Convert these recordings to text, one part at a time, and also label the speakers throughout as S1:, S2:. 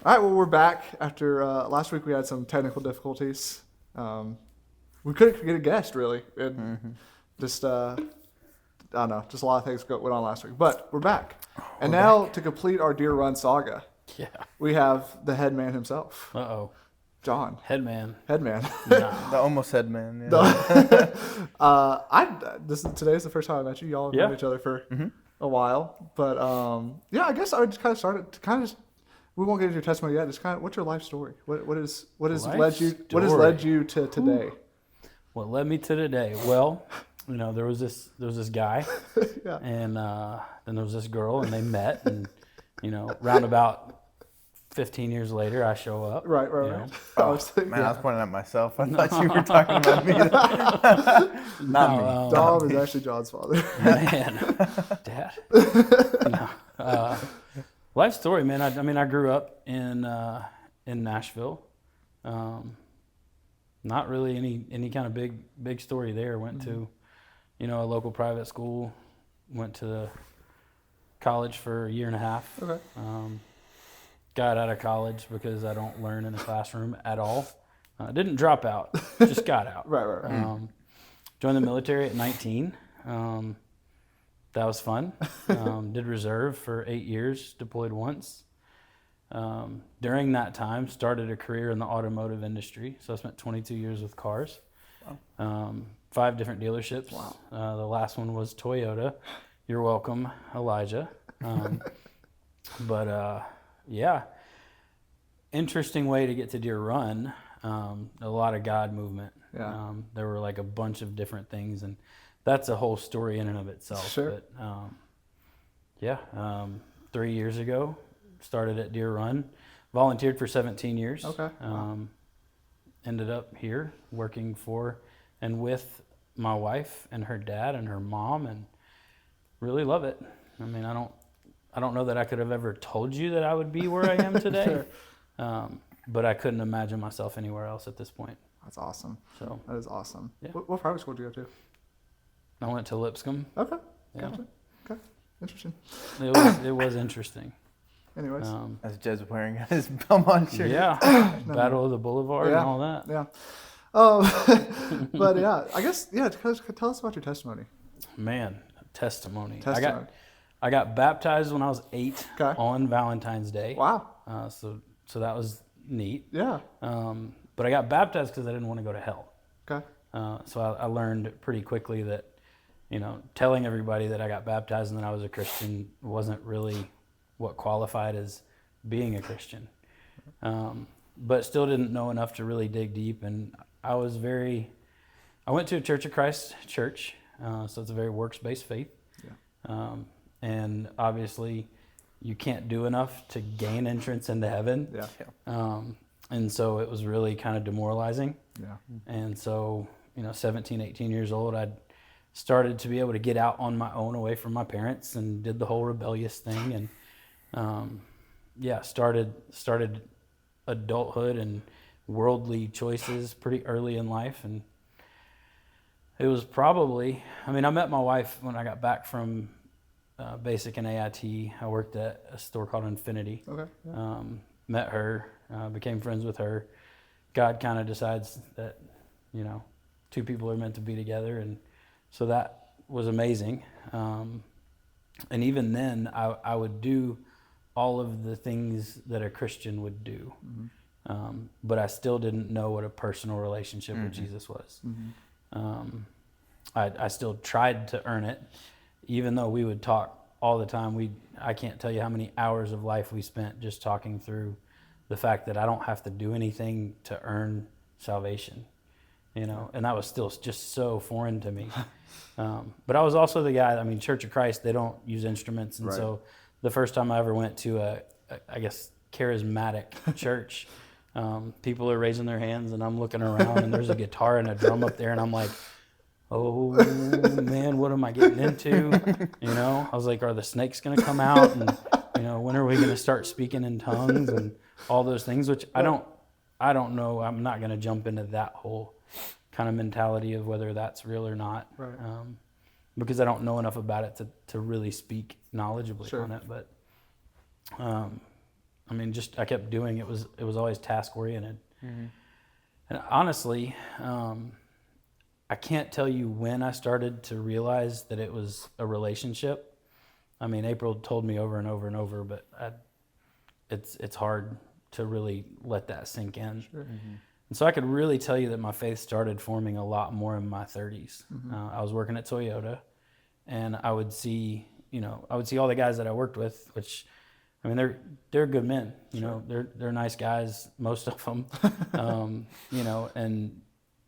S1: All right, well, we're back after last week. We had some technical difficulties. We couldn't get a guest really, and just I don't know, just a lot of things went on last week. But we're back, and now to complete our Deer Run saga, we have the head man himself. John.
S2: Headman.
S1: Headman.
S3: Nah. The almost headman.
S1: Yeah. Today's the first time I met you. Y'all have known each other for a while, but I guess I would just kind of start it to kind of. We won't get into your testimony yet. Just kind of, what's your life story? What has led you to today?
S2: What led me to today? Well, there was this guy,
S1: Yeah.
S2: and then there was this girl, and they met, and round about 15 years later, I show up.
S1: Right.
S3: I was pointing at myself. I thought you were talking about me. Not me.
S1: Dom is actually John's father.
S2: Man, Dad. Life story, man. I grew up in Nashville. Not really any kind of big story there. Went to, a local private school. Went to college for a year and a half.
S1: Okay.
S2: Got out of college because I don't learn in a classroom at all. Didn't drop out, just got out.
S1: Right.
S2: Joined the military at 19. That was fun. Did reserve for 8 years, deployed once. During that time, started a career in the automotive industry. So I spent 22 years with cars. Wow. 5 different dealerships.
S1: Wow.
S2: The last one was Toyota. You're welcome, Elijah. Interesting way to get to Deer Run. A lot of God movement.
S1: Yeah.
S2: There were like a bunch of different things, and that's a whole story in and of itself.
S1: Sure.
S2: But 3 years ago, started at Deer Run, volunteered for 17 years.
S1: Okay.
S2: Ended up here working for and with my wife and her dad and her mom, and really love it. I don't know that I could have ever told you that I would be where I am today.
S1: Sure.
S2: But I couldn't imagine myself anywhere else at this point.
S1: That's awesome.
S2: So
S1: that is awesome.
S2: Yeah.
S1: What private school did you go to?
S2: I went to Lipscomb.
S1: Okay.
S2: Yeah.
S1: Gotcha. Okay. Interesting.
S2: It was interesting.
S1: Anyways.
S3: As Jed's wearing his Belmont shirt.
S2: Yeah. Battle of the Boulevard and all that.
S1: Yeah. But yeah, I guess, tell us about your testimony.
S2: Man, testimony.
S1: Testimony.
S2: I got baptized when I was 8 on Valentine's Day.
S1: Wow.
S2: So that was neat.
S1: Yeah.
S2: But I got baptized because I didn't want to go to hell.
S1: Okay.
S2: So I learned pretty quickly that, telling everybody that I got baptized and that I was a Christian wasn't really what qualified as being a Christian. But still didn't know enough to really dig deep. And I went to a Church of Christ church. So it's a very works-based faith.
S1: Yeah.
S2: And obviously you can't do enough to gain entrance into heaven.
S1: Yeah.
S2: And so it was really kind of demoralizing.
S1: Yeah.
S2: And so, 17, 18 years old, I'd started to be able to get out on my own away from my parents and did the whole rebellious thing. And started adulthood and worldly choices pretty early in life. And it was probably, I met my wife when I got back from basic and AIT. I worked at a store called Infinity.
S1: Okay. Yeah.
S2: Met her, became friends with her. God kind of decides that, 2 people are meant to be together. And so that was amazing. And even then I would do all of the things that a Christian would do. Mm-hmm. But I still didn't know what a personal relationship with Jesus was. Mm-hmm. I still tried to earn it, even though we would talk all the time. I can't tell you how many hours of life we spent just talking through the fact that I don't have to do anything to earn salvation, and that was still just so foreign to me. But I was also the guy, Church of Christ, they don't use instruments. And so the first time I ever went to a charismatic church, people are raising their hands and I'm looking around and there's a guitar and a drum up there and I'm like, oh man, what am I getting into? I was like, are the snakes going to come out? And, when are we going to start speaking in tongues and all those things, which I don't know. I'm not going to jump into that whole kind of mentality of whether that's real or not.
S1: Right.
S2: Because I don't know enough about it to really speak knowledgeably on it. But, I mean, just I kept doing it. It was always task oriented. And honestly, I can't tell you when I started to realize that it was a relationship. I mean, April told me over and over and over, but it's hard to really let that sink in.
S1: Sure.
S2: And so I could really tell you that my faith started forming a lot more in my 30s. I was working at Toyota, and I would see all the guys that I worked with, which, I mean, they're good men. You know, they're nice guys, most of them. You know, and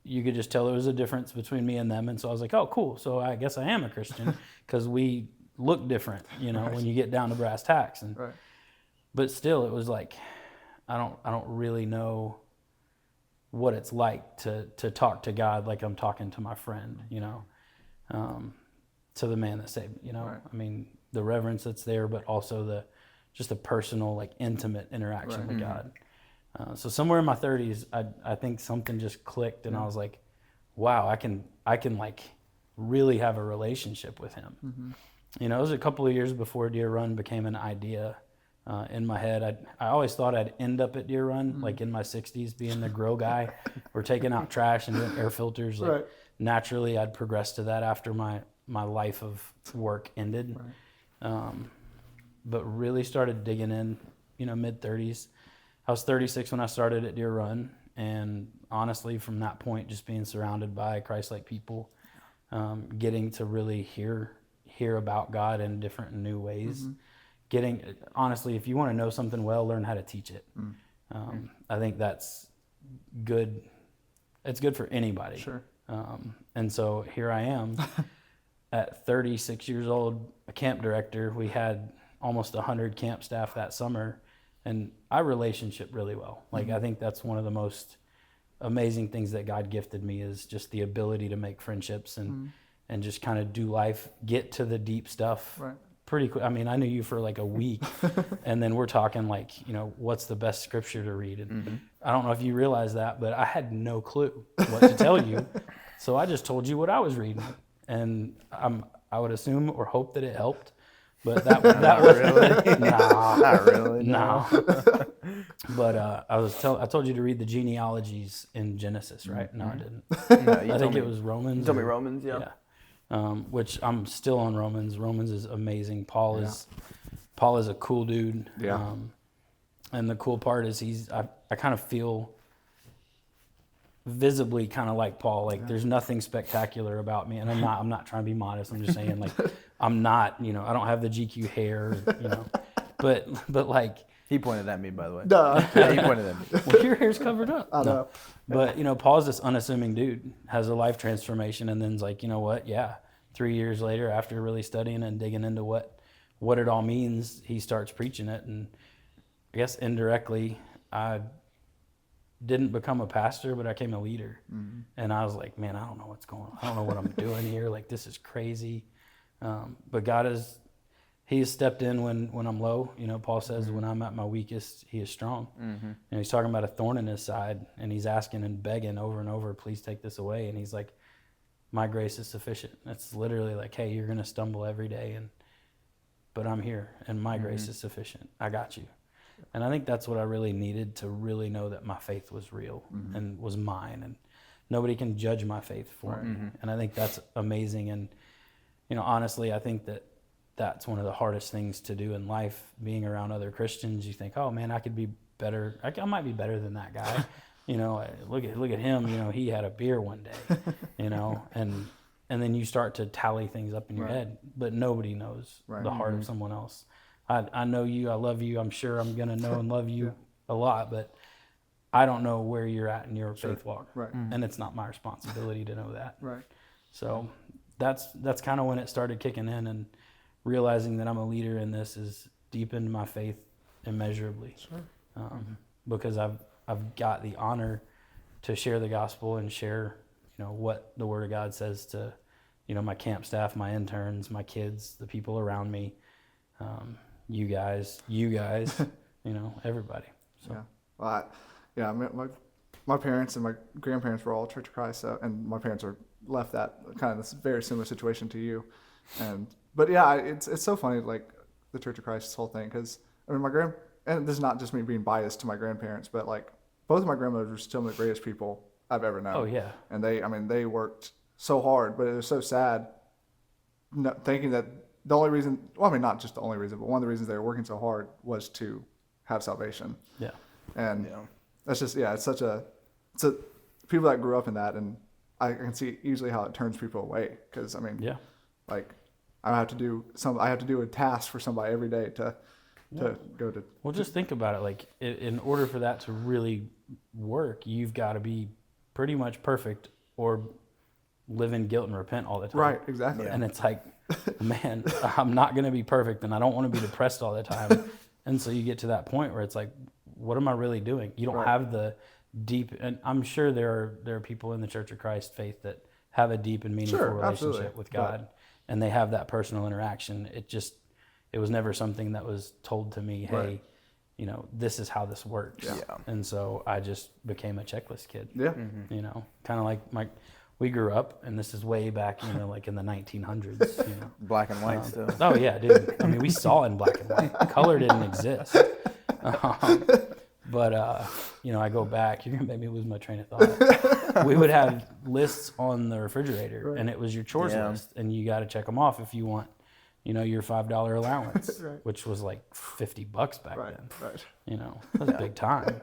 S2: you could just tell there was a difference between me and them. And so I was like, oh, cool. So I guess I am a Christian because we look different, you know, when you get down to brass tacks. And but still, it was like, I don't really know what it's like to talk to God like I'm talking to my friend, you know, to the man that saved me, you know. I mean, the reverence that's there, but also just the personal, like, intimate interaction with God. So somewhere in my 30s, I think something just clicked, and I was like, wow, I can like really have a relationship with him. You know, it was a couple of years before Deer Run became an idea in my head. I always thought I'd end up at Deer Run, like in my 60s, being the grill guy or taking out trash and doing air filters. Like, naturally, I'd progress to that after my life of work ended. But really started digging in, you know, mid-30s. I was 36 when I started at Deer Run, and honestly, from that point, just being surrounded by Christ-like people, getting to really hear about God in different and new ways. Honestly, if you want to know something well, learn how to teach it. I think that's good. It's good for anybody. And so here I am at 36 years old, a camp director. We had almost 100 camp staff that summer, and I relationship really well. Like, I think that's one of the most amazing things that God gifted me, is just the ability to make friendships and just kind of do life, get to the deep stuff pretty quick. I mean, I knew you for like a week, and then we're talking like, you know, what's the best scripture to read? And I don't know if you realize that, but I had no clue what to tell you. So I just told you what I was reading, and I would assume or hope that it helped. But that was really not really. No. But I told you to read the genealogies in Genesis, right? No, I didn't.
S3: No,
S2: I think it was Romans.
S3: You told me Romans, yeah.
S2: Which I'm still on Romans. Romans is amazing. Paul is a cool dude. And the cool part is I kind of feel visibly kind of like Paul. Like, there's nothing spectacular about me, and I'm not trying to be modest. I'm just saying, like, I'm not, you know, I don't have the GQ hair, you know, but like,
S3: he pointed at me, by the way.
S1: Yeah,
S3: he pointed at me.
S2: Well, your hair's covered up.
S1: I know.
S2: But, you know, Paul's this unassuming dude, has a life transformation, and then's like, you know what? Yeah. 3 years later, after really studying and digging into what it all means, he starts preaching it. And I guess indirectly, I didn't become a pastor, but I became a leader. And I was like, man, I don't know what's going on. I don't know what I'm doing here. Like, this is crazy. But God he has stepped in when I'm low. You know, Paul says, when I'm at my weakest, he is strong. And he's talking about a thorn in his side, and he's asking and begging over and over, please take this away. And he's like, my grace is sufficient. It's literally like, hey, you're going to stumble every day, but I'm here, and my grace is sufficient. I got you. And I think that's what I really needed to really know that my faith was real and was mine, and nobody can judge my faith for me. And I think that's amazing. And, you know, honestly, I think that's one of the hardest things to do in life, being around other Christians. You think, oh man, I could be better. I might be better than that guy. You know, look at him. You know, he had a beer one day. You know, and then you start to tally things up in your head, but nobody knows the heart of someone else. I know you. I love you. I'm sure I'm gonna know and love you a lot, but I don't know where you're at in your faith walk. And it's not my responsibility to know that. So that's kind of when it started kicking in, and realizing that I'm a leader in this has deepened my faith immeasurably. Because I've got the honor to share the gospel and share, you know, what the Word of God says to, you know, my camp staff, my interns, my kids, the people around me, you guys, you know, everybody. So.
S1: My parents and my grandparents were all Church of Christ, and my parents are left that kind of this very similar situation to you, but yeah, it's so funny, like the Church of Christ, this whole thing, because I mean my and this is not just me being biased to my grandparents, but like both of my grandmothers were still the greatest people I've ever known.
S2: Oh yeah.
S1: And they worked so hard, but it was so sad thinking that the only reason, well, I mean, not just the only reason, but one of the reasons they were working so hard was to have salvation.
S2: Yeah.
S1: And that's just, it's people that grew up in that, and I can see easily how it turns people away. Cause I mean, like I have to do a task for somebody every day to go to.
S2: Well, just think about it. Like in order for that to really work, you've got to be pretty much perfect or live in guilt and repent all the time.
S1: Right, exactly.
S2: And it's like, man, I'm not going to be perfect, and I don't want to be depressed all the time. And so you get to that point where it's like, what am I really doing? You don't have the deep, and I'm sure there are people in the Church of Christ faith that have a deep and meaningful relationship with God, and they have that personal interaction. It was never something that was told to me, hey, you know, this is how this works.
S3: Yeah.
S2: And so I just became a checklist kid.
S1: Yeah.
S2: You know, kind of like we grew up, and this is way back, you know, like in the 1900s, you know.
S3: Black and white still.
S2: Oh yeah, dude. I mean, we saw in black and white. Color didn't exist. But you know, I go back. You're gonna make me lose my train of thought. We would have lists on the refrigerator, and it was your chores list, and you got to check them off if you want, you know, your $5 allowance, which was like $50 back then.
S1: Right.
S2: You know, that was big time.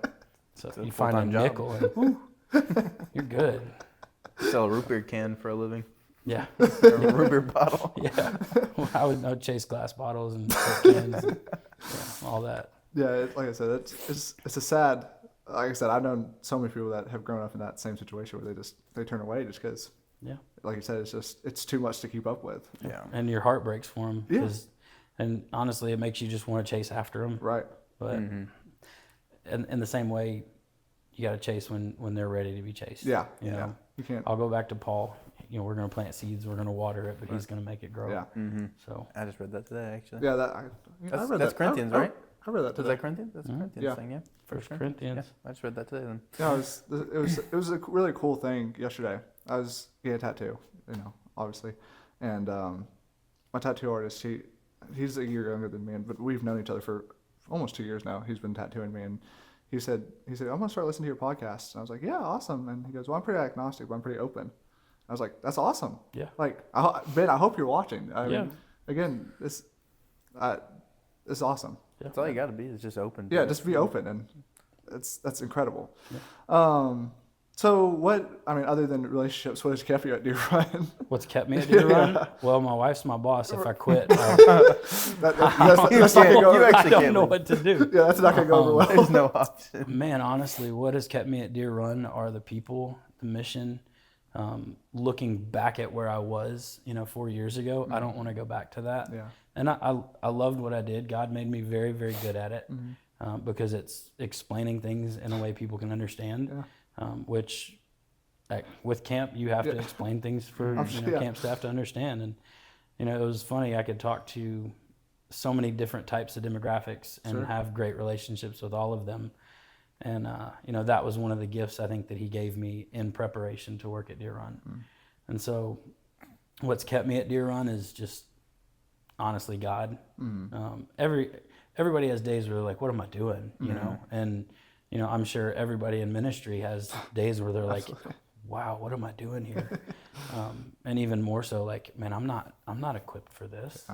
S2: So
S3: It's
S2: you
S3: a
S2: find a
S3: full-time job.
S2: nickel, and whew, you're good.
S3: Sell a root beer can for a living.
S2: Yeah.
S3: Or a root beer bottle.
S2: Yeah. Well, I would chase glass bottles and cans and all that.
S1: Yeah, like I said, it's a sad. Like I said, I've known so many people that have grown up in that same situation where they turn away just because.
S2: Yeah.
S1: Like you said, it's too much to keep up with.
S3: Yeah.
S2: And your heart breaks for them.
S1: Yeah.
S2: And honestly, it makes you just want to chase after them.
S1: Right.
S2: But in the same way, you got to chase when they're ready to be chased.
S1: Yeah.
S2: You know,
S1: you can't.
S2: I'll go back to Paul. You know, we're going to plant seeds, we're going to water it, but he's going to make it grow.
S1: Yeah.
S2: So
S3: I just read that today, actually.
S1: Yeah,
S3: That's Corinthians, right?
S1: I read that
S3: Is
S1: today.
S3: that Corinthians? That's Corinthians
S1: Yeah.
S3: thing, yeah. For
S2: First
S3: sure.
S2: Corinthians.
S3: Yeah, I just read that today then.
S1: Yeah, it was a really cool thing yesterday. I was getting a tattoo, you know, obviously, and my tattoo artist, he's a year younger than me, but we've known each other for almost 2 years now. He's been tattooing me, and he said I'm gonna start listening to your podcast. And I was like, yeah, awesome. And he goes, well, I'm pretty agnostic, but I'm pretty open. I was like, that's awesome.
S2: Yeah.
S1: Like, Ben, I hope you're watching. I
S2: Yeah.
S1: mean, again, this is awesome.
S3: That's all you got to be is just open. to
S1: Yeah,
S3: it.
S1: just be open, and that's incredible. Yeah. So what? I mean, other than relationships, what has kept you at Deer Run?
S2: What's kept me at Deer Run? Well, my wife's my boss. If I quit,
S1: That's not gonna go.
S3: You
S2: I
S3: actually
S2: don't
S3: can't
S2: know
S3: leave.
S2: what to do.
S1: Yeah, that's not gonna go over well.
S3: There's no option.
S2: Man, honestly, what has kept me at Deer Run are the people, the mission. Looking back at where I was, you know, 4 years ago, I don't want to go back to that.
S1: Yeah.
S2: And I loved what I did. God made me very, very good at it because it's explaining things in a way people can understand, which with camp, you have to explain things for camp staff to understand. And, you know, it was funny. I could talk to so many different types of demographics and have great relationships with all of them. And, you know, that was one of the gifts I think that he gave me in preparation to work at Deer Run. And so what's kept me at Deer Run is just honestly God. Everybody has days where they're like, what am I doing? You know? And, you know, I'm sure everybody in ministry has days where they're like, wow, what am I doing here? And even more so like, man, I'm not equipped for this.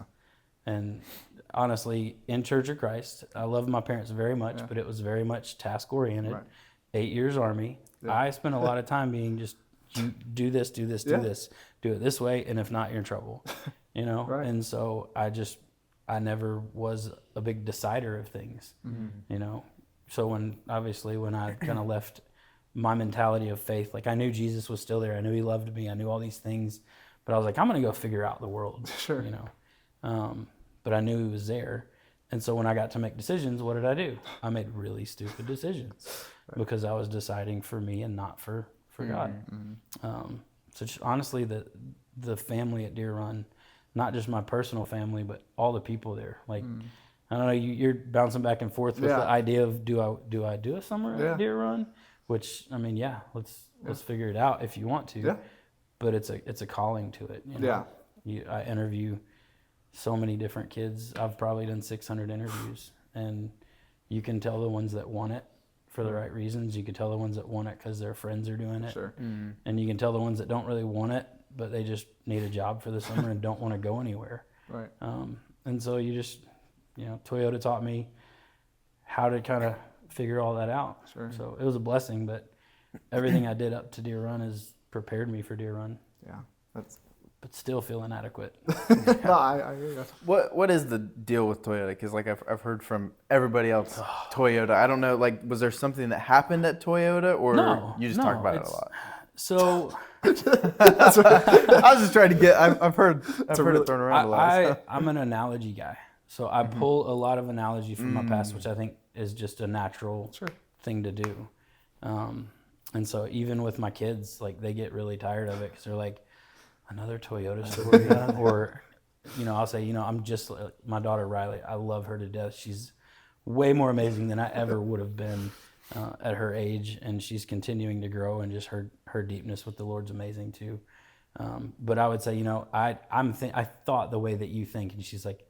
S2: And honestly, in Church of Christ, I love my parents very much, but it was very much task oriented. 8 years Army. I spent a lot of time being just, you do this, do this, do this, do it this way, and if not, you're in trouble. You know? And so I never was a big decider of things. You know? So when I kind of left my mentality of faith, like I knew Jesus was still there. I knew he loved me. I knew all these things, but I was like, I'm going to go figure out the world. You know? But I knew he was there. And so when I got to make decisions, what did I do? I made really stupid decisions because I was deciding for me and not for God. So just honestly, the family at Deer Run, not just my personal family, but all the people there. Like, I don't know, you're bouncing back and forth with the idea of do I do a summer at Deer Run? Which, I mean, let's figure it out if you want to. But it's a calling to it. You know? I interview so many different kids. I've probably done 600 interviews, and You can tell the ones that want it for the right reasons. You can tell the ones that want it because their friends are doing it.
S1: Sure.
S2: And you can tell the ones that don't really want it, but they just need a job for the summer and don't want to go anywhere.
S1: Right.
S2: And so you just, Toyota taught me how to kind of figure all that out.
S1: Sure.
S2: So it was a blessing, but everything I did up to Deer Run has prepared me for Deer Run.
S1: Yeah. That's.
S2: But still feel inadequate.
S1: No, I hear you.
S3: What is the deal with Toyota? Because like I've heard from everybody else, Toyota. I don't know. Like, was there something that happened at Toyota, or you just talk about it a lot?
S2: So
S3: I was just trying to get. I've heard it thrown around a lot.
S2: I'm an analogy guy, so I pull a lot of analogy from my past, which I think is just a natural thing to do. And so even with my kids, like they get really tired of it because they're like, another Toyota story, or I'll say, I'm just my daughter Riley. I love her to death. She's way more amazing than I ever would have been at her age, and she's continuing to grow, and just her deepness with the Lord's amazing too. But I would say, I thought the way that you think, and she's like,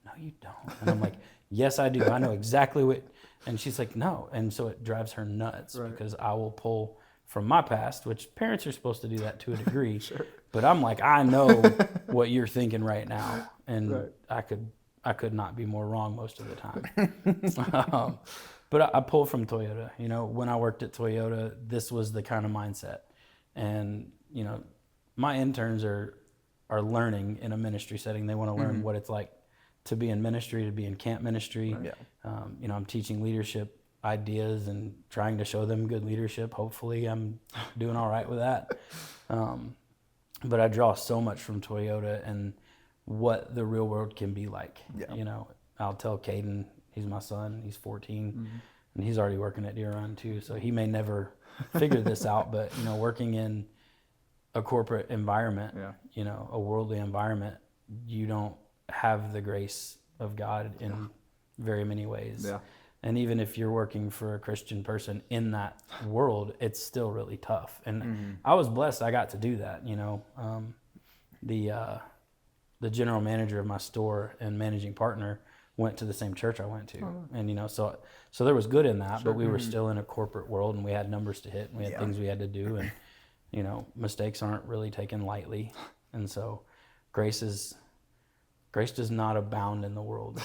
S2: no, you don't. And I'm like, yes, I do. I know exactly what. And she's like, no. And so it drives her nuts because I will pull from my past, which parents are supposed to do that to a degree. But I'm like, I know what you're thinking right now, and I could not be more wrong most of the time. But I pull from Toyota. When I worked at Toyota, this was the kind of mindset, and my interns are learning in a ministry setting. They want to learn what it's like to be in ministry, to be in camp ministry. I'm teaching leadership ideas and trying to show them good leadership. Hopefully I'm doing all right with that. But I draw so much from Toyota and what the real world can be like. I'll tell Caden, he's my son, he's 14, and he's already working at Deer Run too, so he may never figure this out, but working in a corporate environment, a worldly environment, you don't have the grace of God in very many ways. And even if you're working for a Christian person in that world, it's still really tough. And I was blessed I got to do that. The general manager of my store and managing partner went to the same church I went to. And so there was good in that, but we were still in a corporate world, and we had numbers to hit, and we had things we had to do, and mistakes aren't really taken lightly. And so grace does not abound in the world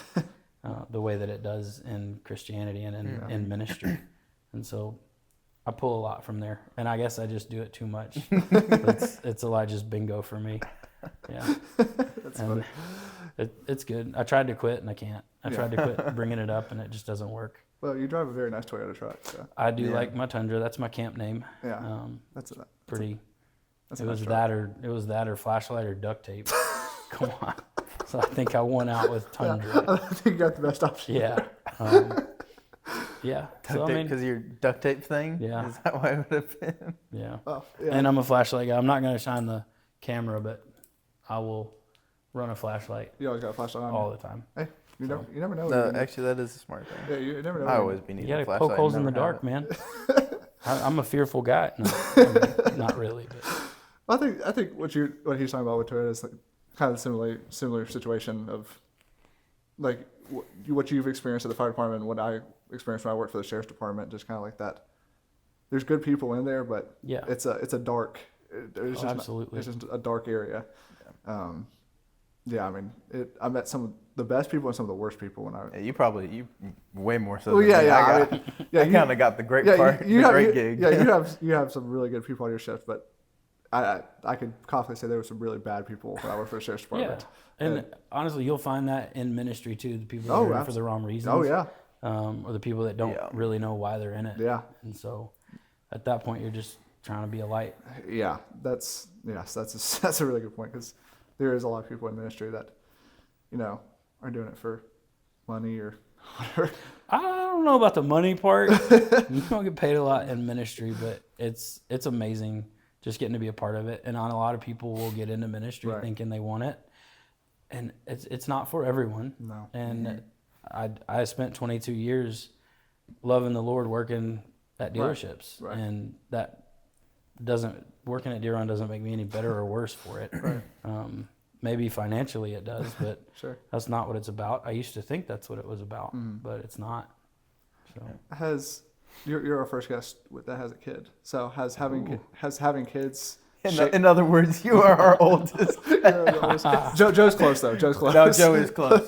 S2: the way that it does in Christianity and in ministry. And so I pull a lot from there, and I guess I just do it too much. It's Elijah's bingo for me. Yeah. That's funny. It's good. I tried to quit and I can't. I tried to quit bringing it up and it just doesn't work.
S1: Well, you drive a very nice Toyota truck. So.
S2: I do like my Tundra. That's my camp name.
S1: Yeah. That's
S2: pretty.
S1: That's
S2: it was that or flashlight or duct tape. Come on. So I think I won out with Tundra.
S1: I think you got the best option.
S2: Yeah. Yeah.
S3: Duct tape because your duct tape thing?
S2: Yeah.
S3: Is that why it would have been?
S2: Yeah.
S1: Oh, yeah.
S2: And I'm a flashlight guy. I'm not going to shine the camera, but I will run a flashlight.
S1: You always got a flashlight on
S2: all the time.
S1: Hey, you never know.
S3: No, actually, that is a smart thing.
S1: Yeah, you never know.
S3: I always be needing a flashlight.
S2: You got to poke holes in the dark, man. I'm a fearful guy. No, not really. But.
S1: I think what he's talking about with Toyota is like kind of a similar situation of like what you've experienced at the fire department and what I experienced when I worked for the sheriff's department. Just kind of like that. There's good people in there, but it's a dark.
S2: Absolutely.
S1: It's just a dark area. I mean, I met some of the best people and some of the worst people when I.
S3: Yeah, you way more so.
S1: Well,
S3: than me.
S1: I
S3: kind of got the great part, great gig.
S1: Yeah, you have some really good people on your shift, but I could confidently say there were some really bad people when I worked for the sheriff's department.
S2: Yeah, and honestly, you'll find that in ministry too. The people that are in it for the wrong reasons.
S1: Oh yeah.
S2: Or the people that don't really know why they're in it.
S1: Yeah.
S2: And so, at that point, you're just trying to be a light.
S1: Yeah, that's a really good point because there is a lot of people in ministry that, are doing it for money or whatever.
S2: I don't know about the money part. You don't get paid a lot in ministry, but it's amazing just getting to be a part of it. And not a lot of people will get into ministry thinking they want it, and it's not for everyone.
S1: No.
S2: And I spent 22 years loving the Lord working at dealerships, and that working at Deer Run doesn't make me any better or worse for it. Maybe financially it does, but that's not what it's about. I used to think that's what it was about, but it's not. So
S1: You're our first guest that has a kid. So has having kids.
S3: In other words, you are our oldest.
S1: Joe's close though. Joe's close.
S3: No, Joe is close.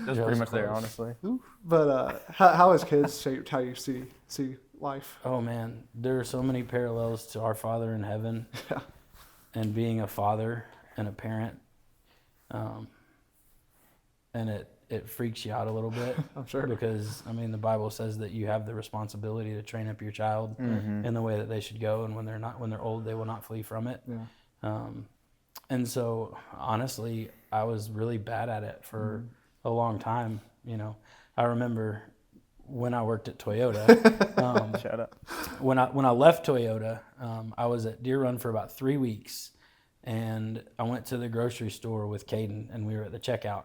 S3: Joe's pretty much there, honestly.
S1: But how has kids shaped how you see life?
S2: Oh man, there are so many parallels to our Father in heaven, and being a father and a parent, and it freaks you out a little bit.
S1: I'm sure,
S2: because I mean the Bible says that you have the responsibility to train up your child in the way that they should go, and when they're old, they will not flee from it.
S1: Yeah.
S2: And so honestly, I was really bad at it for a long time. I remember when I worked at Toyota.
S3: Shout out.
S2: When I left Toyota, I was at Deer Run for about 3 weeks, and I went to the grocery store with Caden, and we were at the checkout.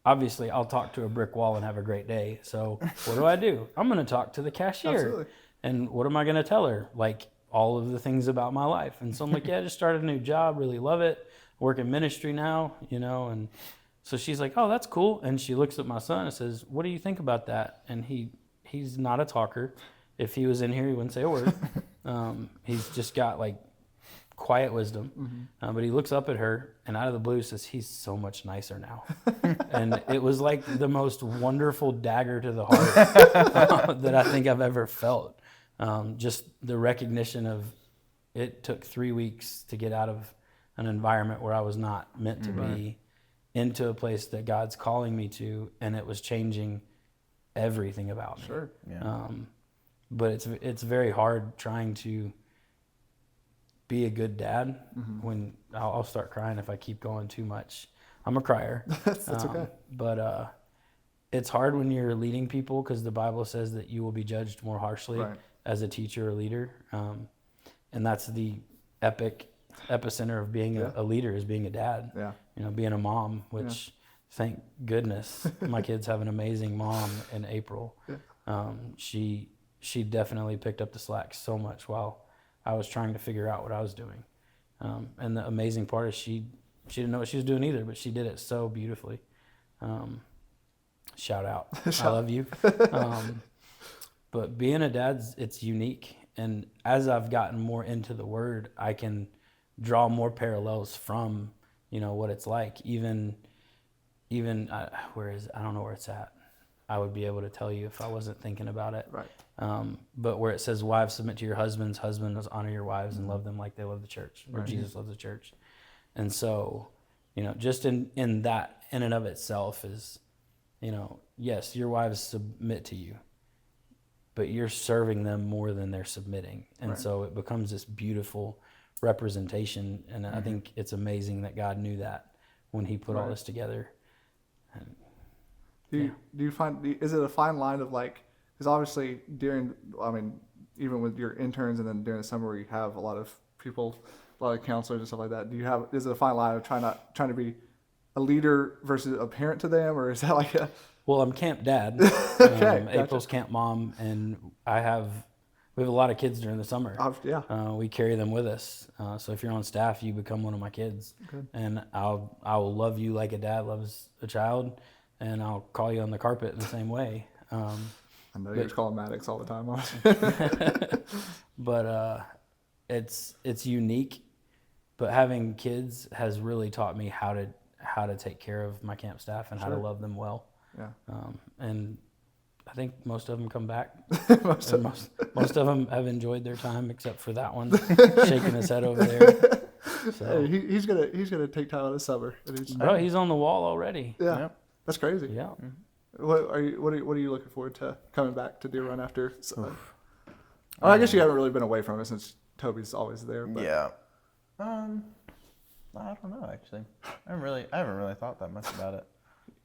S2: Obviously, I'll talk to a brick wall and have a great day. So what do? I'm going to talk to the cashier.
S1: Absolutely.
S2: And what am I going to tell her? Like all of the things about my life. And so I'm like, yeah, I just started a new job, really love it. Work in ministry now, and so she's like, oh, that's cool. And she looks at my son and says, what do you think about that? And he's not a talker. If he was in here, he wouldn't say a word. He's just got like quiet wisdom. But he looks up at her and out of the blue says, he's so much nicer now. And it was like the most wonderful dagger to the heart that I think I've ever felt. Just the recognition of it took 3 weeks to get out of an environment where I was not meant to be into a place that God's calling me to, and it was changing everything about me.
S1: Sure.
S3: Yeah.
S2: But it's very hard trying to be a good dad when I'll start crying if I keep going too much. I'm a crier.
S1: That's okay.
S2: But it's hard when you're leading people, because the Bible says that you will be judged more harshly as a teacher or leader. And that's the epicenter of being a leader, is being a dad.
S1: Yeah.
S2: Being a mom, which thank goodness my kids have an amazing mom in April.
S1: Yeah.
S2: She definitely picked up the slack so much while I was trying to figure out what I was doing. And the amazing part is she didn't know what she was doing either, but she did it so beautifully. Shout out. I love you. But being a dad, it's unique. And as I've gotten more into the Word, I can draw more parallels from, what it's like. Even where is, I don't know where it's at. I would be able to tell you if I wasn't thinking about it.
S1: Right.
S2: But where it says, wives, submit to your husbands, husbands, honor your wives and love them like they love the church, or Jesus loves the church. And so, just in that, in and of itself is, yes, your wives submit to you, but you're serving them more than they're submitting. And so it becomes this beautiful representation. And I think it's amazing that God knew that when he put all this together. And,
S1: do you find, is it a fine line of like, because obviously even with your interns and then during the summer where you have a lot of people, a lot of counselors and stuff like that, is it a fine line of trying to be a leader versus a parent to them, or is that like a...
S2: Well, I'm camp dad.
S1: Okay,
S2: April's camp mom, and we have a lot of kids during the summer. We carry them with us. So if you're on staff, you become one of my kids.
S1: Good.
S2: And I will love you like a dad loves a child, and I'll call you on the carpet in the same way.
S1: I know you're just calling Maddox all the time.
S2: But it's unique. But having kids has really taught me how to take care of my camp staff and how to love them well.
S1: Yeah.
S2: And I think most of them come back. most of them have enjoyed their time, except for that one shaking his head over there. So.
S1: Hey, he's gonna take time out of summer.
S2: He's on the wall already.
S1: Yeah,
S3: Yep.
S1: That's crazy.
S2: Yeah.
S1: What are you looking forward to coming back to Deer Run after? I guess you haven't really been away from it since Toby's always there. But.
S3: Yeah. I don't know actually. I haven't really thought that much about it.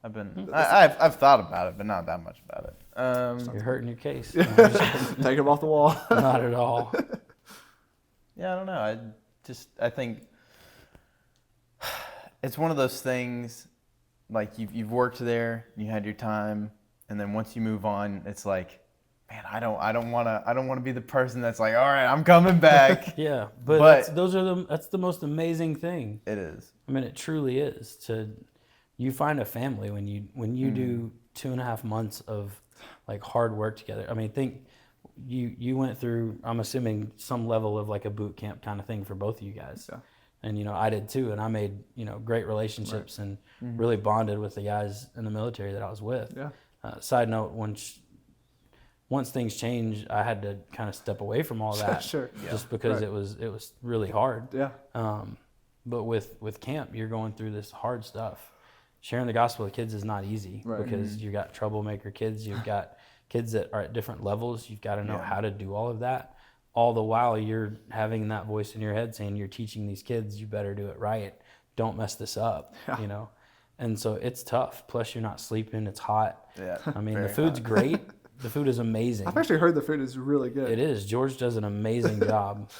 S3: I've thought about it, but not that much about it.
S2: You're hurting your case.
S1: Take him off the wall.
S2: Not at all.
S3: Yeah, I don't know. I think it's one of those things, like you've worked there, you had your time, and then once you move on, it's like, man, I don't want to be the person that's like, all right, I'm coming back.
S2: Yeah, but that's the most amazing thing.
S3: It is.
S2: I mean, it truly is. You find a family when you do 2.5 months of like hard work together. I mean, think you went through, I'm assuming, some level of like a boot camp kind of thing for both of you guys.
S1: Yeah.
S2: And, I did too. And I made, great relationships and really bonded with the guys in the military that I was with.
S1: Yeah.
S2: Side note, once things changed, I had to kind of step away from all that.
S1: Sure.
S2: Just because
S1: Right.
S2: it was really hard.
S1: Yeah.
S2: But with camp, you're going through this hard stuff. Sharing the gospel with kids is not easy
S1: Right.
S2: because you got troublemaker kids. You've got kids that are at different levels. You've got to know how to do all of that. All the while you're having that voice in your head saying you're teaching these kids, you better do it right. Don't mess this up, And so it's tough. Plus you're not sleeping. It's hot.
S3: Yeah.
S2: I mean, the food's great. The food is amazing.
S1: I've actually heard the food is really good.
S2: It is. George does an amazing job.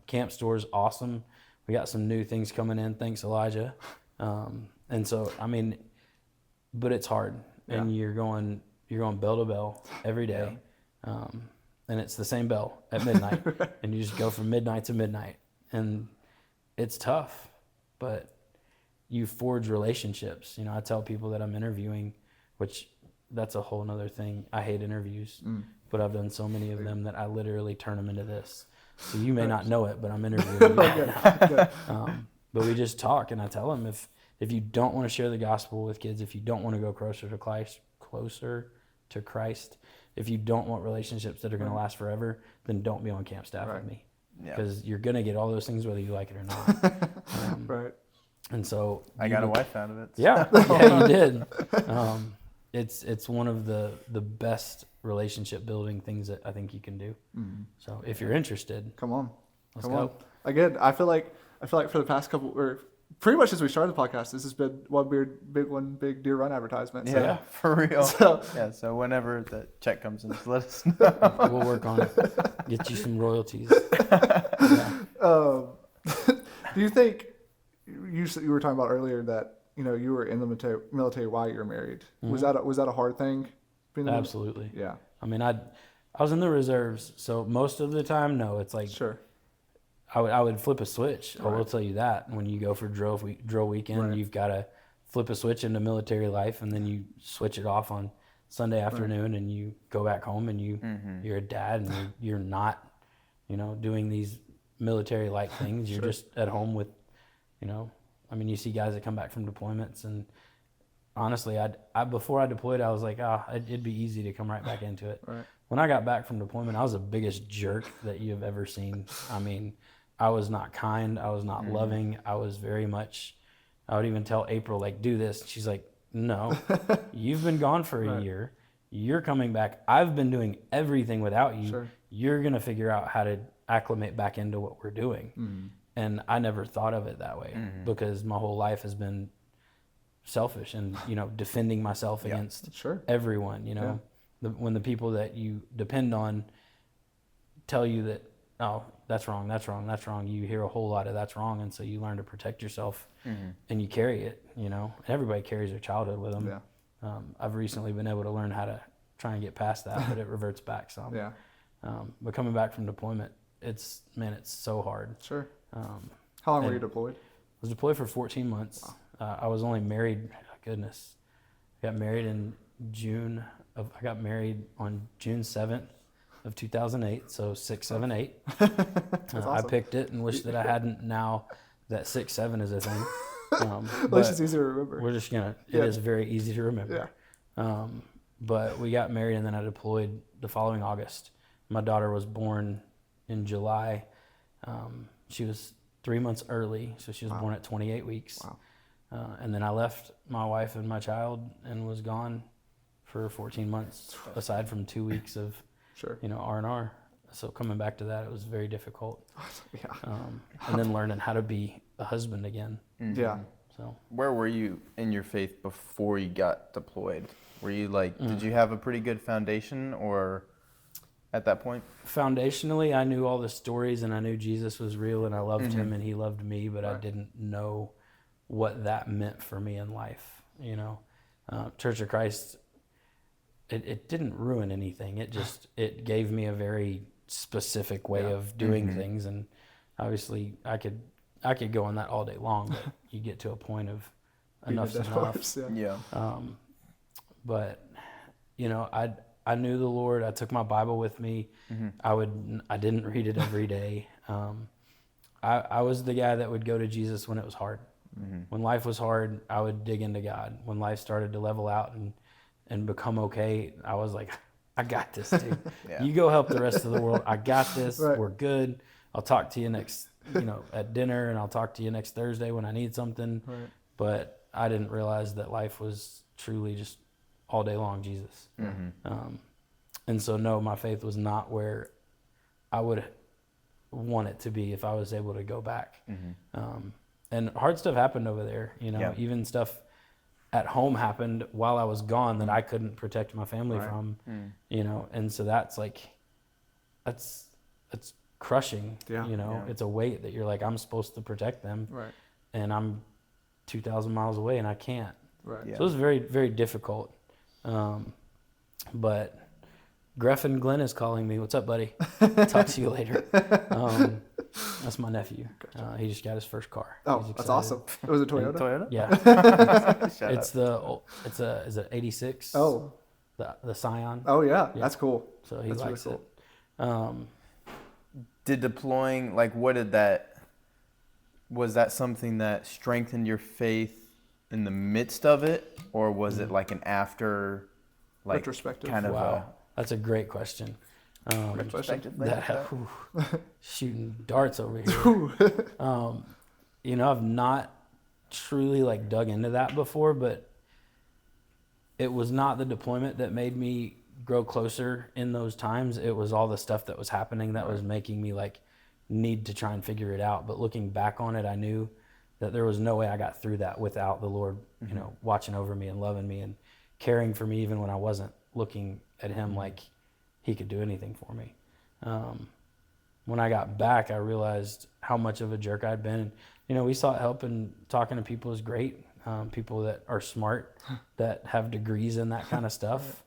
S2: Camp store's awesome. We got some new things coming in. Thanks, Elijah. And so, I mean, but it's hard. And you're going bell to bell every day. And it's the same bell at midnight. And you just go from midnight to midnight. And it's tough, but you forge relationships. I tell people that I'm interviewing, which that's a whole nother thing. I hate interviews, but I've done so many of them that I literally turn them into this. So you may not know it, but I'm interviewing you right now. But we just talk, and I tell them if you don't want to share the gospel with kids, if you don't want to go closer to Christ, if you don't want relationships that are going to last forever, then don't be on camp staff with me, because you're going to get all those things whether you like it or not.
S1: Right.
S2: And so
S3: I got a wife out of it. So.
S2: Yeah, you did. It's one of the best relationship building things that I think you can do. So if you're interested,
S1: Come on.
S2: let's
S1: Come
S2: go.
S1: on. Again, I feel like for the past couple, or pretty much since we started the podcast, this has been one big Deer Run advertisement. So.
S3: Yeah, for real. So whenever the check comes in, just let us know.
S2: We'll work on it. Get you some royalties.
S1: Do you think you were talking about earlier that you were in the military while you were married? Was that a hard thing?
S2: Absolutely.
S1: Yeah.
S2: I mean, I was in the reserves, so most of the time, no. It's like
S1: Sure.
S2: I would flip a switch. I will
S1: Right.
S2: tell you that when you go for drill weekend,
S1: Right.
S2: you've got to flip a switch into military life, and then you switch it off on Sunday afternoon, and you go back home, and you're a dad, and you're not, doing these military-like things. You're just at home with, I mean, you see guys that come back from deployments, and honestly, I before I deployed, I was like, it'd be easy to come right back into it.
S1: Right.
S2: When I got back from deployment, I was the biggest jerk that you have ever seen. I mean, I was not kind. I was not loving. I was very much, I would even tell April, like, do this. She's like, no, you've been gone for a year. You're coming back. I've been doing everything without you.
S1: Sure.
S2: You're going to figure out how to acclimate back into what we're doing. And I never thought of it that way because my whole life has been selfish and, defending myself against everyone, when the people that you depend on tell you that, oh, that's wrong, that's wrong, that's wrong. You hear a whole lot of that's wrong. And so you learn to protect yourself and you carry it, everybody carries their childhood with them.
S1: Yeah.
S2: I've recently been able to learn how to try and get past that, but it reverts back some.
S1: Yeah.
S2: But coming back from deployment, it's so hard.
S1: Sure. How long were you deployed?
S2: I was deployed for 14 months. Wow. I was only married, goodness. I got married I got married on June 7th of 2008, so 678.
S1: Awesome.
S2: I picked it and wish that I hadn't now that 6-7 is a thing.
S1: At least it's easy to remember.
S2: We're just it is very easy to remember.
S1: Yeah.
S2: But we got married and then I deployed the following August. My daughter was born in July. She was 3 months early, so she was born at 28 weeks.
S1: Wow.
S2: And then I left my wife and my child and was gone for 14 months, aside from 2 weeks of, R&R. So coming back to that, it was very difficult.
S1: Yeah.
S2: And then learning how to be a husband again.
S1: Yeah.
S2: So
S3: Where were you in your faith before you got deployed? Were you did you have a pretty good foundation or at that point?
S2: foundationally, I knew all the stories and I knew Jesus was real and I loved him and he loved me, but I didn't know what that meant for me in life. Church of Christ, it didn't ruin anything. It gave me a very specific way of doing things. And obviously I could go on that all day long, but you get to a point of enough's enough.
S3: Yeah.
S2: But I knew the Lord. I took my Bible with me. I didn't read it every day. I was the guy that would go to Jesus when it was hard. When life was hard, I would dig into God. When life started to level out and become okay, I was like, I got this, dude.
S3: Yeah.
S2: You go help the rest of the world. I got this.
S1: Right.
S2: We're good. I'll talk to you next, at dinner, and I'll talk to you next Thursday when I need something.
S1: Right.
S2: But I didn't realize that life was truly just all day long Jesus. And so, no, my faith was not where I would want it to be if I was able to go back. And hard stuff happened over there,
S3: Yeah.
S2: even stuff at home happened while I was gone that I couldn't protect my family
S1: Right.
S2: from, and so that's crushing,
S1: Yeah.
S3: Yeah.
S2: It's a weight that you're like, I'm supposed to protect them,
S1: Right.
S2: and I'm 2,000 miles away and I can't.
S1: Right.
S3: Yeah.
S2: So it was very, very difficult. But Greffin Glenn is calling me. What's up, buddy? Talk to you later. That's my nephew. He just got his first car.
S1: Oh,
S2: He's
S1: that's
S2: excited.
S1: awesome. It was a Toyota.
S3: Toyota?
S2: Yeah.
S3: Shut up.
S2: Is it 86?
S1: Oh.
S2: The Scion.
S1: Oh yeah.
S2: Yeah.
S1: That's cool.
S2: So he
S1: That's really
S2: likes
S1: cool.
S2: it.
S3: Did deploying, was that something that strengthened your faith in the midst of it, or was it like an after,
S1: Retrospective.
S3: kind of
S2: Wow. That's a great question.
S3: retrospective?
S2: Shooting darts over here. I've not truly dug into that before, but it was not the deployment that made me grow closer in those times. It was all the stuff that was happening that was making me need to try and figure it out. But looking back on it, I knew that there was no way I got through that without the Lord, watching over me and loving me and caring for me even when I wasn't looking at him like he could do anything for me. When I got back, I realized how much of a jerk I'd been. And, we sought help, and talking to people is great. People that are smart, that have degrees in that kind of stuff.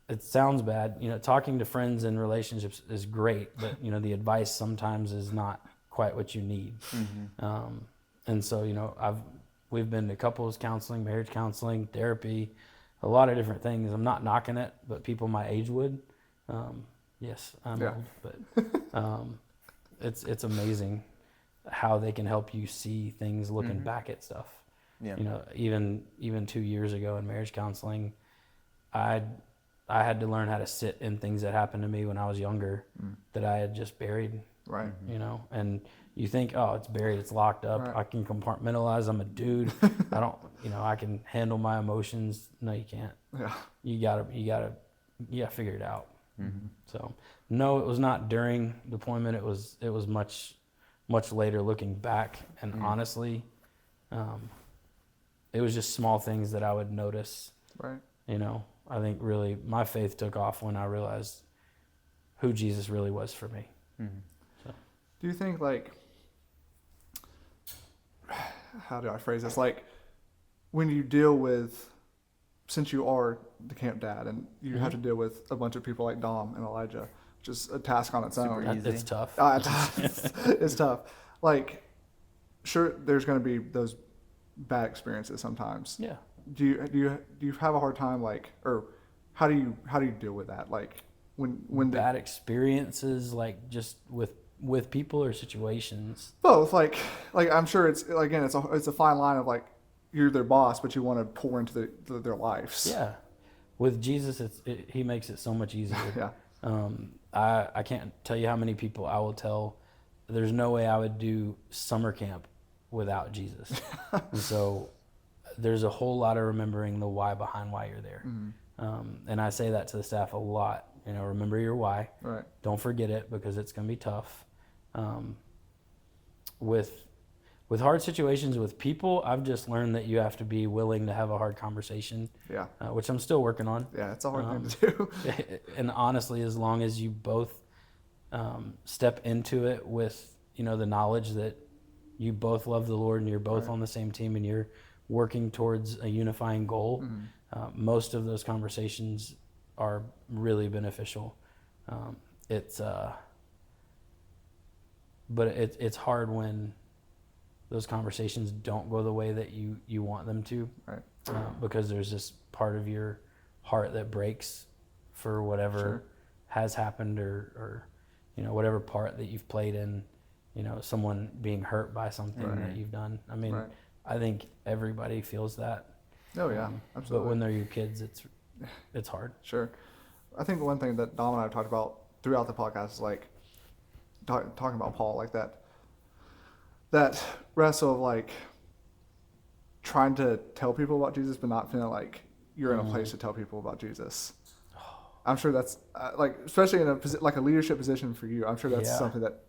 S2: It sounds bad. Talking to friends and relationships is great, but, the advice sometimes is not quite what you need. And so, we've been to couples counseling, marriage counseling, therapy, a lot of different things. I'm not knocking it, but people my age would. Yes, I'm
S1: Yeah.
S2: old, but it's amazing how they can help you see things looking back at stuff.
S3: Yeah.
S2: Even 2 years ago in marriage counseling, I had to learn how to sit in things that happened to me when I was younger that I had just buried.
S1: Right.
S2: And you think, oh, it's buried, it's locked up.
S1: Right.
S2: I can compartmentalize. I'm a dude. I don't, I can handle my emotions. No, you can't.
S1: Yeah.
S2: You gotta figure it out. So no, it was not during deployment. It was much later looking back. And honestly, it was just small things that I would notice.
S1: Right.
S2: I think really my faith took off when I realized who Jesus really was for me.
S1: Do you think how do I phrase this? When you deal with, since you are the camp dad and you have to deal with a bunch of people like Dom and Elijah, which is a task on its own.
S3: Super easy.
S2: It's tough.
S1: It's tough. Sure, there's going to be those bad experiences sometimes.
S2: Yeah.
S1: Do you have a hard time or how do you deal with that? When the
S2: Bad experiences, just with people or situations.
S1: both I'm sure it's a fine line of you're their boss, but you want to pour into their lives.
S2: Yeah. With Jesus, he makes it so much easier.
S1: Yeah.
S2: I can't tell you how many people I will tell there's no way I would do summer camp without Jesus. And so there's a whole lot of remembering the why behind why you're there. And I say that to the staff a lot. Remember your why.
S1: Right.
S2: Don't forget it, because it's going to be tough. With hard situations with people, I've just learned that you have to be willing to have a hard conversation.
S1: Yeah.
S2: Which I'm still working on.
S1: Yeah, it's a hard thing to do.
S2: And honestly, as long as you both step into it with the knowledge that you both love the Lord and you're both on the same team and you're working towards a unifying goal, most of those conversations are really beneficial. But it's hard when those conversations don't go the way that you want them to.
S1: Right.
S2: because there's this part of your heart that breaks for whatever
S1: Sure.
S2: has happened, or whatever part that you've played in, someone being hurt by something
S1: Right.
S2: that you've done. I mean,
S1: Right.
S2: I think everybody feels that.
S1: Oh yeah,
S2: But
S1: absolutely.
S2: when they're your kids, it's hard.
S1: Sure. I think one thing that Dom and I have talked about throughout the podcast is like talking about Paul, like that wrestle of like trying to tell people about Jesus, but not feeling like you're in a place to tell people about Jesus. I'm sure that's like, especially in like a leadership position for you. I'm sure that's
S2: Yeah.
S1: something that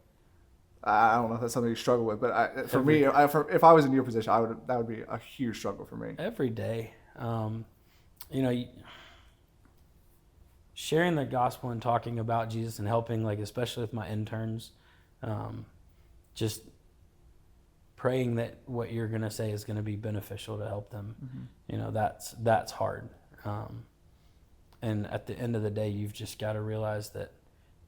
S1: I don't know if that's something you struggle with, but for me, if I was in your position, that would be a huge struggle for me.
S2: Every day, sharing the gospel and talking about Jesus and helping, like especially with my interns, just praying that what you're going to say is going to be beneficial to help them. That's hard. And at the end of the day, you've just got to realize that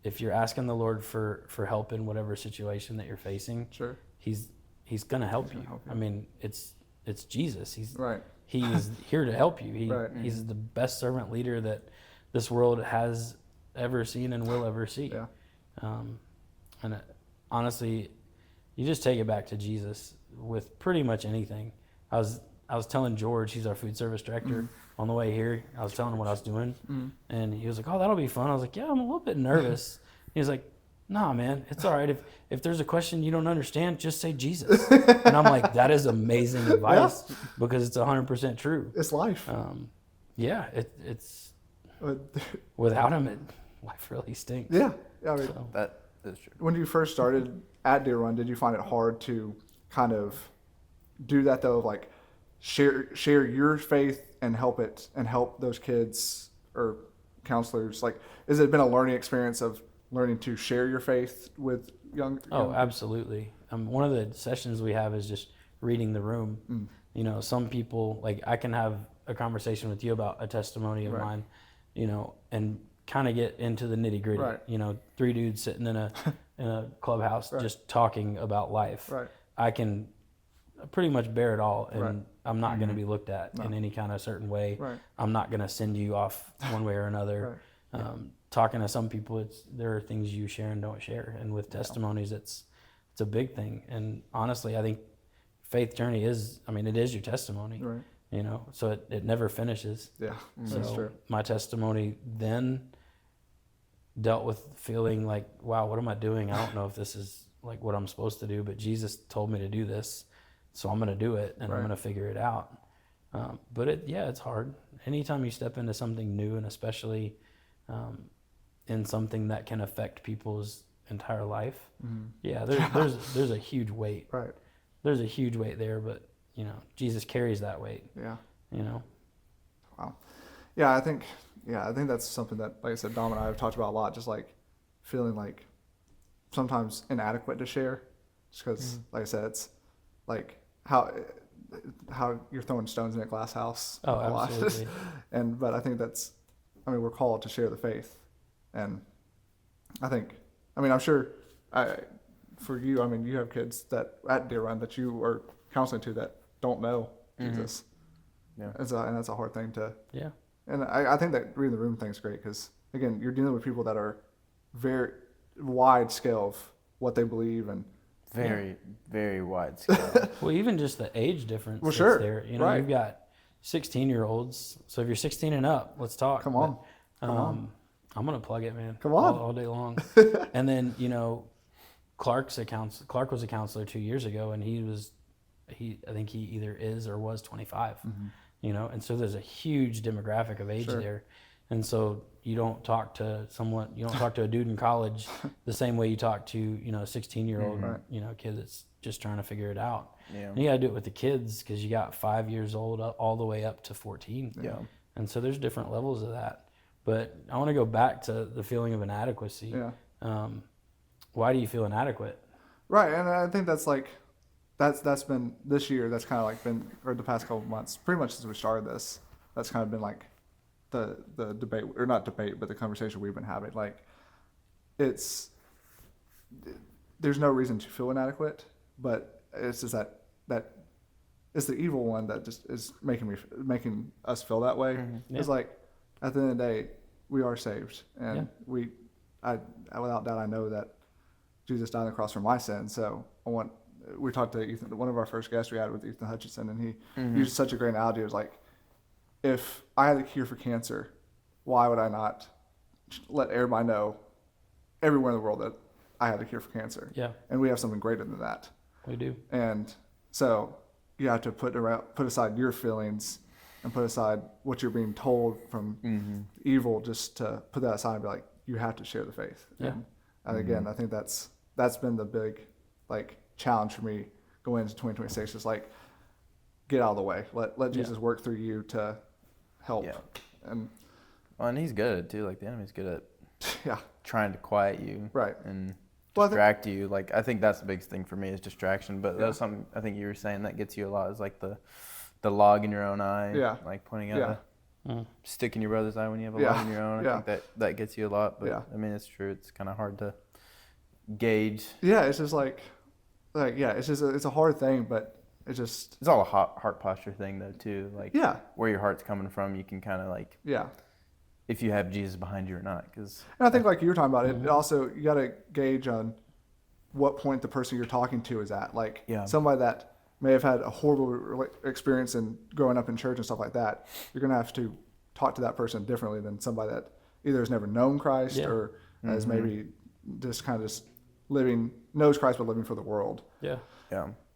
S2: if you're asking the Lord for help in whatever situation that you're facing,
S1: Sure.
S2: He's going to help you.
S1: help you.
S2: I mean, it's Jesus.
S1: Right.
S2: He is here to help you.
S1: Right.
S2: He's the best servant leader that this world has ever seen and will ever see.
S1: Yeah.
S2: Honestly, you just take it back to Jesus with pretty much anything. I was telling George, he's our food service director, on the way here. I was telling him what I was doing, and he was like, "Oh, that'll be fun." I was like, "Yeah, I'm a little bit nervous." He was like, "Nah, man, it's all right. If there's a question you don't understand, just say Jesus." And I'm like, "That is amazing advice because it's 100% true."
S1: It's life.
S2: Yeah, it's without him, life really stinks.
S1: Yeah. I mean,
S2: So,
S3: That is true.
S1: when you first started at Deer Run, did you find it hard to kind of do that though, of like share your faith and help those kids or counselors? Like, has it been a learning experience of learning to share your faith with young
S2: absolutely. One of the sessions we have is just reading the room. Some people, like I can have a conversation with you about a testimony of mine, and kind of get into the nitty gritty.
S1: Right.
S2: 3 dudes sitting in a clubhouse just talking about life.
S1: Right.
S2: I can pretty much bear it all, and
S1: Right.
S2: I'm not going to be looked at in any kind of certain way.
S1: Right.
S2: I'm not going to send you off one way or another. Talking to some people, there are things you share and don't share, and with testimonies, it's a big thing. And honestly, I think faith journey is your testimony.
S1: Right.
S2: So it never finishes.
S1: Yeah.
S2: So
S1: That's true.
S2: my testimony then dealt with feeling like, wow, what am I doing? I don't know if this is like what I'm supposed to do, but Jesus told me to do this, so I'm going to do it, and I'm going to figure it out. But it's hard. Anytime you step into something new, and especially in something that can affect people's entire life, there's a huge weight.
S1: Right.
S2: There's a huge weight there, but Jesus carries that weight.
S1: Yeah.
S2: Wow.
S1: Yeah, I think that's something that, like I said, Dom and I have talked about a lot, just like feeling like sometimes inadequate to share, just because, like I said, it's like how you're throwing stones in a glass house
S2: Oh,
S1: a lot.
S2: absolutely.
S1: But I think we're called to share the faith, and I'm sure for you, you have kids that at Deer Run that you are counseling to that don't know Jesus.
S3: Yeah.
S1: And that's a hard thing to.
S2: Yeah.
S1: And I think that reading the room thing's great because, again, you're dealing with people that are very wide scale of what they believe and
S3: Very, very wide scale.
S2: Well, even just the age difference.
S1: Well,
S2: that's
S1: sure.
S2: There.
S1: Right.
S2: You've got 16-year-olds. So if you're 16 and up, let's talk.
S1: Come on.
S2: Come on. I'm gonna plug it, man.
S1: Come on.
S2: All day long. And then Clark was a counselor 2 years ago, and I think he either is or was 25. And so there's a huge demographic of age there. And so you don't talk to a dude in college the same way you talk to, a 16-year-old, kid that's just trying to figure it out.
S3: Yeah.
S2: And you got to do it with the kids because you got 5 years old all the way up to 14.
S3: Yeah.
S2: And so there's different levels of that. But I want to go back to the feeling of inadequacy.
S1: Yeah.
S2: Why do you feel inadequate?
S1: Right, and I think that's been this year. That's kind of like been, or the past couple of months, pretty much since we started this. That's kind of been like the debate, or not debate, but the conversation we've been having. Like, there's no reason to feel inadequate, but it's just that it's the evil one that just is making us feel that way.
S3: Mm-hmm.
S1: It's like at the end of the day, we are saved, and I without doubt I know that Jesus died on the cross for my sins. So we talked to Ethan, one of our first guests we had with Ethan Hutchinson, and he used such a great analogy. It was like, if I had a cure for cancer, why would I not let everybody know everywhere in the world that I have a cure for cancer?
S2: Yeah.
S1: And we have something greater than that.
S2: We do.
S1: And so you have to put aside your feelings and put aside what you're being told from evil, just to put that aside and be like, you have to share the faith.
S2: Yeah.
S1: And again, I think that's been the big challenge for me going into 2026. Is like, get out of the way. Let Jesus work through you to help.
S3: Yeah.
S1: And
S3: he's good at it too. Like the enemy's good at trying to quiet you,
S1: right,
S3: and
S1: Well,
S3: distract you. Like I think that's the biggest thing for me is distraction. But that's something I think you were saying that gets you a lot is like the log in your own eye.
S1: Yeah.
S3: Like pointing out a stick in your brother's eye when you have a log in your own. I think that gets you a lot. But I mean, it's true. It's kind of hard to gauge.
S1: Yeah, it's just it's a hard thing, but it's
S3: all a heart posture thing though too. Like where your heart's coming from, you can kind of like if you have Jesus behind you or not. Because
S1: I think like you were talking about it also, you got to gauge on what point the person you're talking to is at. Like somebody that may have had a horrible experience in growing up in church and stuff like that, you're going to have to talk to that person differently than somebody that either has never known Christ or is maybe just kind of knows Christ but living for the world.
S2: Yeah.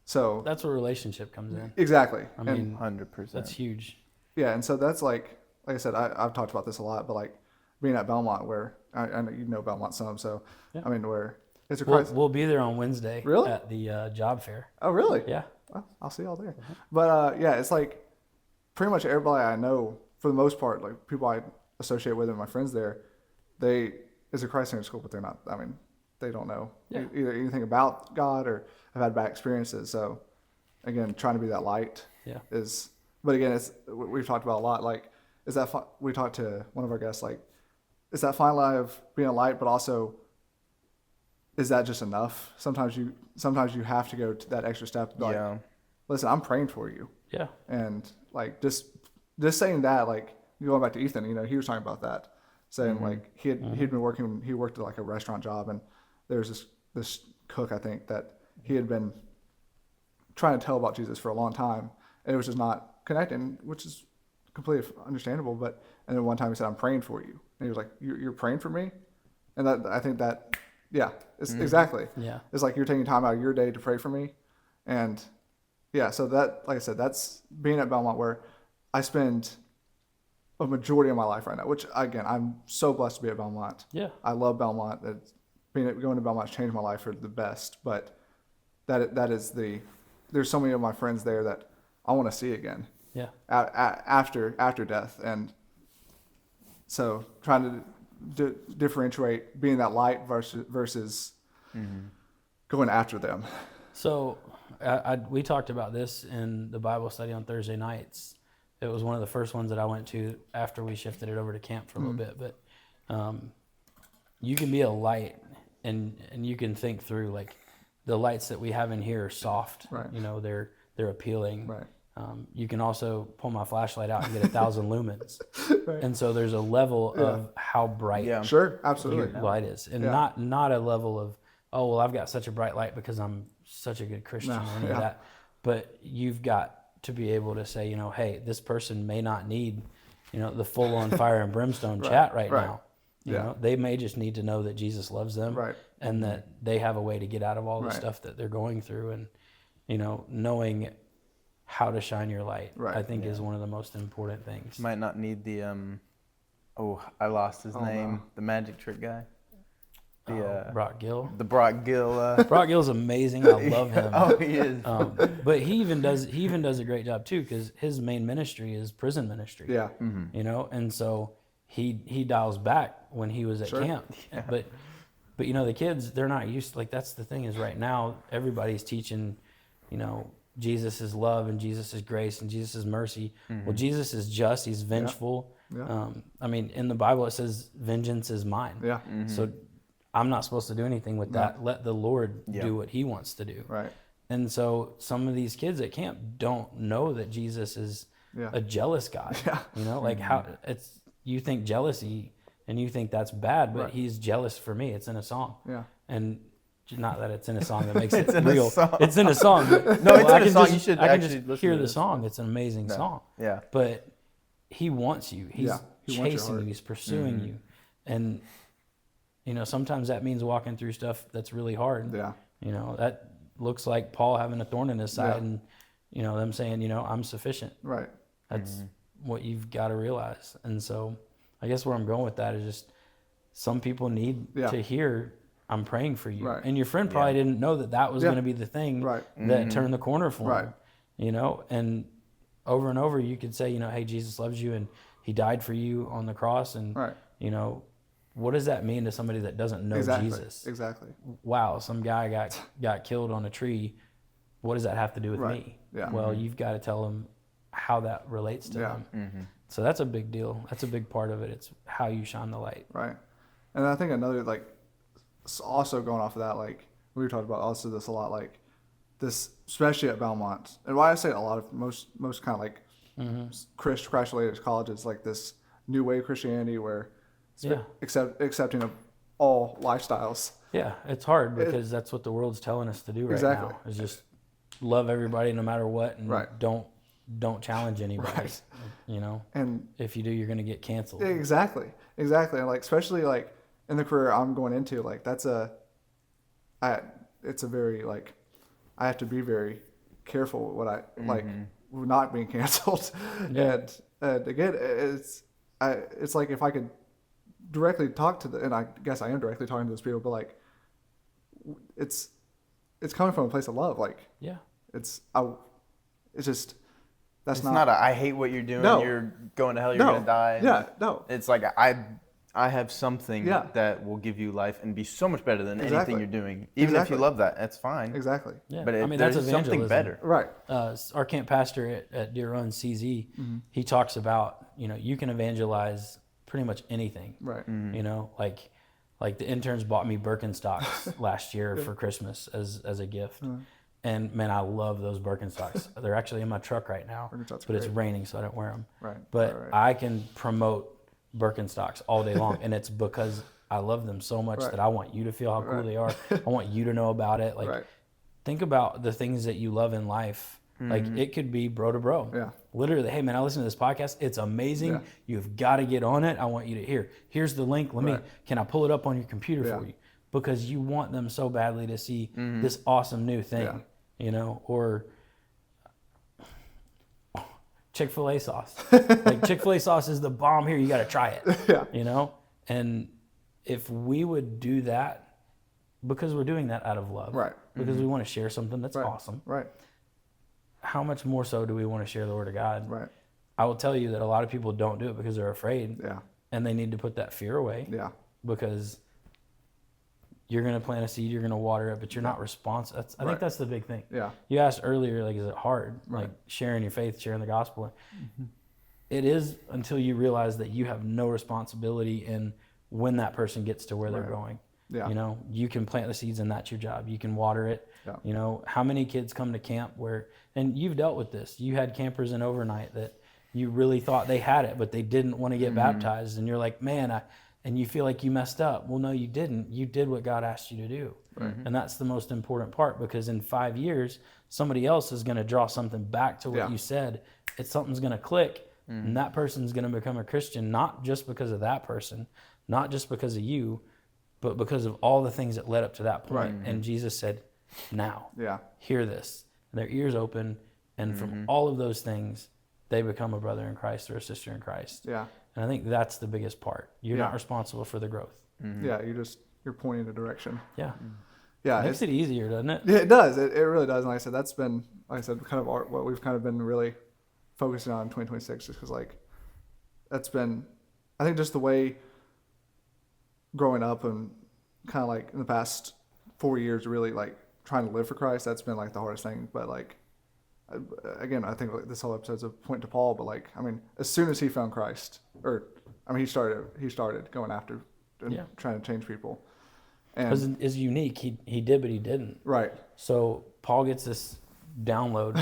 S1: So
S2: that's where relationship comes in.
S1: Exactly.
S2: I mean,
S3: 100%.
S2: That's huge.
S1: Yeah, and so that's like I said, I've talked about this a lot, but like being at Belmont, where I know you know Belmont some, so I mean, where it's a crisis.
S2: We'll be there on Wednesday.
S1: Really?
S2: At the job fair.
S1: Oh, really?
S2: Yeah.
S1: Well, I'll see y'all there. But it's like pretty much everybody I know, for the most part, like people I associate with and my friends there, it's a Christ Centered school, but they're not. I mean, they don't know either anything about God or have had bad experiences. So again, trying to be that light is. But again, we've talked about a lot. Like, we talked to one of our guests. Like, is that fine line of being a light, but also is that just enough? Sometimes you have to go to that extra step. Like, listen, I'm praying for you. Yeah. And like just saying that, like going back to Ethan, he was talking about that, saying like he'd been he worked at like a restaurant job, and there's this cook, I think, that he had been trying to tell about Jesus for a long time, and it was just not connecting, which is completely understandable. And then one time he said, "I'm praying for you," and he was like, "You're praying for me?" And that, I think that, it's exactly. Yeah. It's like you're taking time out of your day to pray for me, and so that, like I said, that's being at Belmont, where I spend a majority of my life right now. Which again, I'm so blessed to be at Belmont. Yeah. I love Belmont. Going to Belmont changed my life for the best. But there's so many of my friends there that I want to see again. Yeah. After death, and so trying to differentiate being that light versus going after them. So we talked about this in the Bible study on Thursday nights. It was one of the first ones that I went to after we shifted it over to camp for a little bit. But you can be a light, and you can think through, like, the lights that we have in here are soft. Right. They're appealing. Right. You can also pull my flashlight out and get 1,000 lumens. Right. And so there's a level of how bright your light is. And not a level of, oh, well, I've got such a bright light because I'm such a good Christian or any of that. But you've got to be able to say, hey, this person may not need, the full on fire and brimstone chat right now. You know, they may just need to know that Jesus loves them and that they have a way to get out of all the stuff that they're going through. And, knowing how to shine your light, I think is one of the most important things.
S3: Might not need the, I lost his name, no. The magic trick guy.
S2: Brock Gill.
S3: The Brock Gill.
S2: Brock Gill's amazing. I love him.
S3: Oh, he is.
S2: But he even does a great job too, because his main ministry is prison ministry. Yeah. Mm-hmm. And so he dials back when he was at camp. Yeah. But the kids, they're not used to, like, that's the thing is right now everybody's teaching, Jesus is love and Jesus is grace and Jesus is mercy. Mm-hmm. Well, Jesus is just, he's vengeful. Yeah. In the Bible it says vengeance is mine. Yeah. Mm-hmm. So I'm not supposed to do anything with that. Let the Lord do what he wants to do. Right. And so some of these kids at camp don't know that Jesus is a jealous God.
S1: Yeah.
S2: You know, like how you think jealousy and you think that's bad, but
S1: Right.
S2: he's jealous for me. It's in a song.
S1: Yeah.
S2: And not that it's in a song that makes it
S3: It's in a
S2: real.
S3: song.
S2: It's in a song. But,
S3: No, it's
S2: I
S3: in a
S2: can
S3: song.
S2: just-
S3: You should
S2: I can
S3: actually
S2: just
S3: listen
S2: hear
S3: to
S2: the
S3: this.
S2: song. It's an amazing song.
S3: Yeah.
S2: But he wants you. He's
S1: He wants your
S2: chasing
S1: heart.
S2: you. He's pursuing you. And, you know, sometimes that means walking through stuff that's really hard.
S1: Yeah.
S2: You know, that looks like Paul having a thorn in his side
S1: Yeah.
S2: and, you know, them saying, you know, I'm sufficient.
S1: Right.
S2: That's what you've got to realize. And so I guess where I'm going with that is just some people need to hear, I'm praying for you.
S1: Right.
S2: And your friend probably didn't know that that was going to be the thing
S1: Right.
S2: that turned the corner for
S1: Right.
S2: him. You know, and over you could say, you know, hey, Jesus loves you and he died for you on the cross. And,
S1: Right.
S2: you know, what does that mean to somebody that doesn't know Jesus?
S1: Exactly.
S2: Wow, some guy got killed on a tree. What does that have to do with
S1: Right.
S2: me?
S1: Yeah.
S2: Well, you've got to tell them how that relates to
S1: Yeah.
S2: them. So that's a big deal. That's a big part of it. It's how you shine the light.
S1: Right. And I think another, like, also going off of that, like, we were talking about also this a lot, like, this, especially at Belmont, and why I say a lot of most kind of like Christ-related colleges, like this new way of Christianity where accepting of all lifestyles.
S2: Yeah, it's hard because that's what the world's telling us to do right now. Is just love everybody no matter what, and don't challenge anybody.
S1: Right.
S2: You know,
S1: And
S2: if you do, you're going to get canceled.
S1: Exactly. And like, especially like in the career I'm going into, like it's a very, like, I have to be very careful with what I like, not being canceled. And again, it's like if I could directly talk to and I guess I am directly talking to those people, but like it's coming from a place of love. Like, it's just,
S3: It's not a, I hate what you're doing.
S1: No.
S3: You're going to hell. You're gonna die.
S1: Yeah. No.
S3: It's like I have something that will give you life and be so much better than anything you're doing. Even if you love that, that's fine.
S1: Exactly.
S2: Yeah.
S3: But
S2: I mean,
S3: there's
S2: that's
S3: something
S2: evangelism.
S3: better.
S1: Right.
S2: Our camp pastor at Deer Run, CZ, he talks about, you know, you can evangelize pretty much anything.
S1: Right.
S2: You know, like the interns bought me Birkenstocks last year for Christmas as a gift. And man, I love those Birkenstocks. They're actually in my truck right now, but it's raining, so I don't wear them.
S1: Right.
S2: But I can promote Birkenstocks all day long, and it's because I love them so much that I want you to feel how cool they are. I want you to know about it. Like, think about the things that you love in life. Like, it could be bro to bro.
S1: Yeah.
S2: Literally, hey man, I listen to this podcast. It's amazing. You've got to get on it. I want you to hear. Here's the link. Can I pull it up on your computer for you? Because you want them so badly to see this awesome new thing, you know, or Chick-fil-A sauce. Like, Chick-fil-A sauce is the bomb here. You got to try it, you know? And if we would do that, because we're doing that out of love, because we want to share something that's awesome.
S1: Right.
S2: How much more so do we want to share the word of God?
S1: Right.
S2: I will tell you that a lot of people don't do it because they're afraid.
S1: Yeah.
S2: And they need to put that fear away.
S1: Yeah.
S2: Because you're going to plant a seed, you're going to water it, but you're not responsible. I think that's the big thing.
S1: Yeah.
S2: You asked earlier, like, is it hard? Like, sharing your faith, sharing the gospel. It is, until you realize that you have no responsibility in when that person gets to where they're going.
S1: Yeah.
S2: You know, you can plant the seeds and that's your job. You can water it.
S1: Yeah.
S2: You know, how many kids come to camp where, and you've dealt with this, you had campers in overnight that you really thought they had it, but they didn't want to get baptized. And you're like, man, and you feel like you messed up. Well, no, you didn't. You did what God asked you to do. And that's the most important part, because in 5 years, somebody else is going to draw something back to what you said. Something's going to click, and that person's going to become a Christian, not just because of that person, not just because of you, but because of all the things that led up to that point. And Jesus said, now, hear this. And their ears open, and from all of those things, they become a brother in Christ or a sister in Christ.
S1: Yeah.
S2: And I think that's the biggest part. You're not responsible for the growth.
S1: Yeah. You're pointing a direction.
S2: Yeah.
S1: Yeah.
S2: It makes it easier, doesn't it?
S1: Yeah, it does. It really does. And like I said, that's been, like I said, kind of what we've kind of been really focusing on in 2026, just because, like, that's been, I think, just the way growing up and kind of like in the past 4 years, really like trying to live for Christ, that's been like the hardest thing. But like, again, I think like this whole episode's a point to Paul, but like, I mean, as soon as he found Christ, or I mean, he started going after and trying to change people.
S2: Because
S1: And
S2: it's unique. He did, but he didn't.
S1: right.
S2: So Paul gets this download,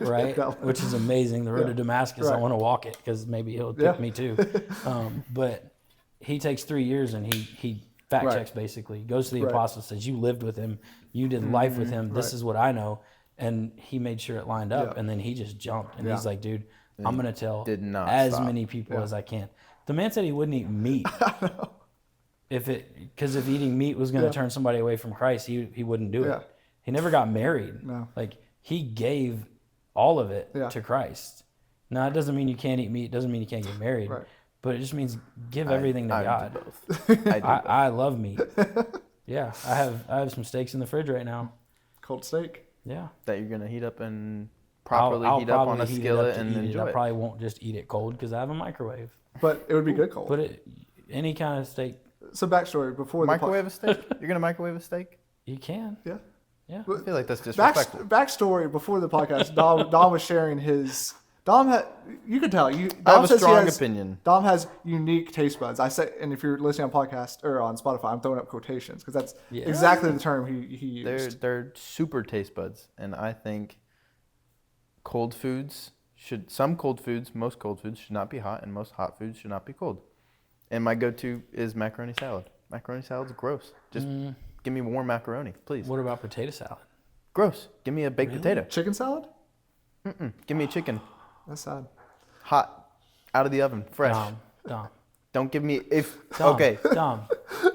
S2: right? Which is amazing. The road to Damascus, I
S1: Right.
S2: want to walk it because maybe he'll pick me too. But he takes 3 years and he fact
S1: Right.
S2: checks basically. He goes to the
S1: Right.
S2: apostles, says, "You lived with him. You did life with him. This
S1: Right.
S2: is what I know." And he made sure it lined up.
S1: Yeah.
S2: And then he just jumped. And
S1: Yeah.
S2: he's like, "Dude, I'm going to tell
S3: did not
S2: as
S3: stop.
S2: many people as I can." The man said he wouldn't eat meat. Because if eating meat was going to turn somebody away from Christ, he wouldn't do
S1: Yeah.
S2: it. He never got married.
S1: No.
S2: Like he gave all of it
S1: Yeah.
S2: to Christ. Now it doesn't mean you can't eat meat. It doesn't mean you can't get married.
S1: Right.
S2: But it just means give everything to
S3: I
S2: God.
S3: do both. I do both.
S2: I love meat. Yeah, I have some steaks in the fridge right now.
S1: Cold steak.
S2: Yeah,
S3: That you're gonna heat up and
S2: I'll
S3: properly heat up on a
S2: heat it up
S3: skillet
S2: to
S3: and
S2: eat it.
S3: enjoy
S2: I
S3: it.
S2: probably won't just eat it cold because I have a microwave.
S1: But it would be good cold.
S2: But any kind of steak
S1: So backstory before
S3: Microwave a steak? You're gonna microwave a steak?
S2: you can.
S1: Yeah.
S2: Yeah.
S3: I feel like that's disrespectful.
S1: Backstory before the podcast. Dom was sharing his. Dom had. You could tell. Dom
S3: I have a
S1: says he
S3: strong
S1: has-
S3: opinion.
S1: Dom has unique taste buds. I say, and if you're listening on podcast or on Spotify, I'm throwing up quotations because that's
S2: Yeah.
S1: exactly the term he used.
S3: They're super taste buds, and I think most cold foods should not be hot, and most hot foods should not be cold. And my go-to is macaroni salad. Macaroni salad's gross. Just give me warm macaroni, please.
S2: What about potato salad?
S3: Gross. Give me a baked potato.
S1: Chicken salad?
S3: Give me a chicken,
S1: That's sad.
S3: hot, out of the oven, fresh.
S2: Dom.
S3: Don't give me
S2: Dom,
S3: okay.
S2: Dom,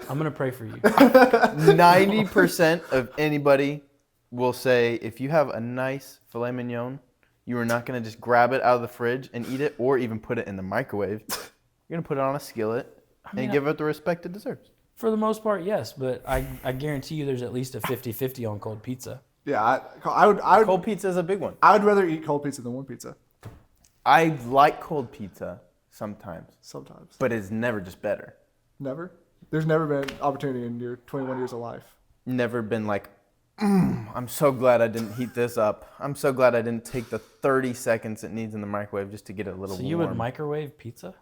S2: I'm gonna pray for you.
S3: 90% of anybody will say if you have a nice filet mignon, you are not going to just grab it out of the fridge and eat it or even put it in the microwave. You're going to put it on a skillet and give it the respect it deserves.
S2: For the most part, yes, but I guarantee you there's at least a 50-50 on cold pizza.
S1: Yeah, I would
S3: Cold pizza is a big one.
S1: I would rather eat cold pizza than warm pizza
S3: I like cold pizza sometimes,
S1: sometimes.
S3: but it's never just better.
S1: Never. There's never been an opportunity in your 21 years of life.
S3: Never been like, I'm so glad I didn't heat this up. I'm so glad I didn't take the 30 seconds it needs in the microwave just to get it a little
S2: So
S3: warm.
S2: you would microwave pizza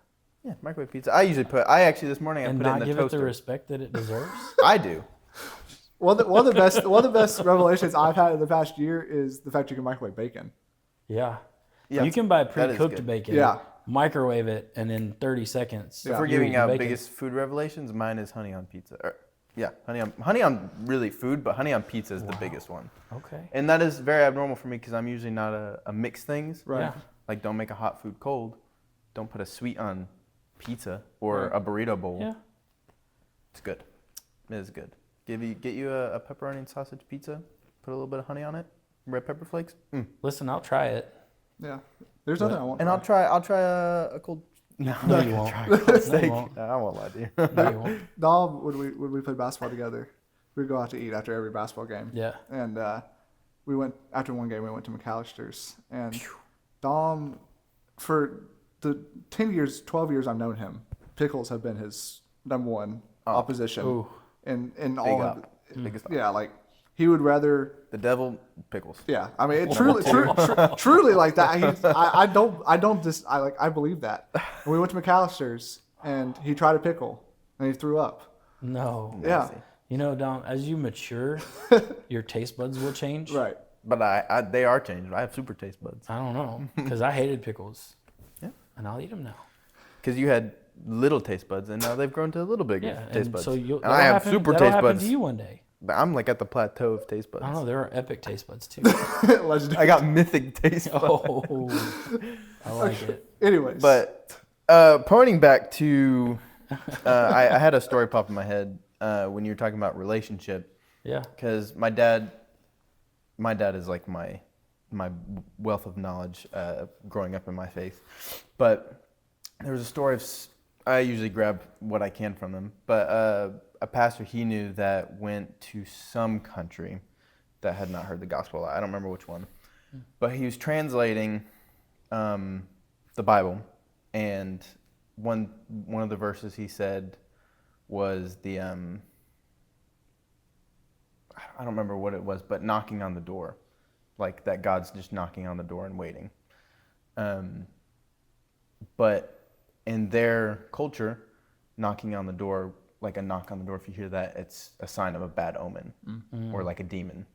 S3: Yeah, microwave pizza. I actually this morning I
S2: and
S3: put it in
S2: not
S3: the
S2: give
S3: toaster.
S2: it the respect that it deserves?
S3: I do.
S1: One of the best revelations I've had in the past year is the fact you can microwave bacon.
S2: Yeah.
S3: Yeah,
S2: You can buy
S3: that is
S2: pre-cooked
S3: good.
S2: bacon,
S1: Yeah.
S2: microwave it, and in 30 seconds.
S1: Yeah.
S3: If we're
S2: you're
S3: giving
S2: eating
S3: out
S2: bacon.
S3: biggest food revelations, mine is honey on pizza. Honey on really food, but honey on pizza is the biggest one.
S2: Okay.
S3: And that is very abnormal for me because I'm usually not a mix things.
S1: Right.
S2: Yeah.
S3: Like don't make a hot food cold. Don't put a sweet on pizza or a burrito bowl.
S2: Yeah.
S3: It's good. It is good. Get you a pepperoni and sausage pizza. Put a little bit of honey on it. Red pepper flakes.
S2: Listen, I'll try it.
S1: Yeah. There's nothing I want.
S3: And I'll try a cold.
S2: No, you won't.
S3: Steak.
S2: you won't.
S3: No, I won't lie to you.
S2: No, you won't.
S1: Dom, when we played basketball together, we'd go out to eat after every basketball game.
S2: Yeah.
S1: And we went after one game. We went to McAllister's, and Dom, for the 10 years, 12 years I've known him, pickles have been his number one opposition.
S2: Ooh.
S1: In all of
S3: up. Biggest up.
S1: yeah, like he would rather.
S3: The devil pickles.
S1: Yeah, I mean, it truly like that. I believe that. And we went to McAllister's, and he tried a pickle, and he threw up.
S2: No.
S1: Yeah,
S2: You know, Dom, as you mature, your taste buds will change.
S1: right.
S3: But they are changed. I have super taste buds.
S2: I don't know, because I hated pickles.
S3: Yeah.
S2: And I'll eat them now.
S3: Because you had little taste buds, and now they've grown to a little bigger
S2: Yeah.
S3: taste
S2: And
S3: buds.
S2: so
S3: and I have super
S2: that'll
S3: taste
S2: happen
S3: buds.
S2: to you one day.
S3: But I'm like at the plateau of taste buds.
S2: I don't know. There are epic taste buds too.
S1: Legendary.
S3: I got mythic taste buds.
S2: Oh, I like it.
S1: Anyways,
S3: But pointing back to, I had a story pop in my head when you were talking about relationship.
S2: Yeah.
S3: Because my dad is like my wealth of knowledge growing up in my faith. But there was a story of, I usually grab what I can from them, but a pastor he knew that went to some country that had not heard the gospel. I don't remember which one. But he was translating the Bible, and one of the verses he said was the, I don't remember what it was, but knocking on the door. Like that God's just knocking on the door and waiting. But in their culture, knocking on the door like a knock on the door, if you hear that, it's a sign of a bad omen or like a demon.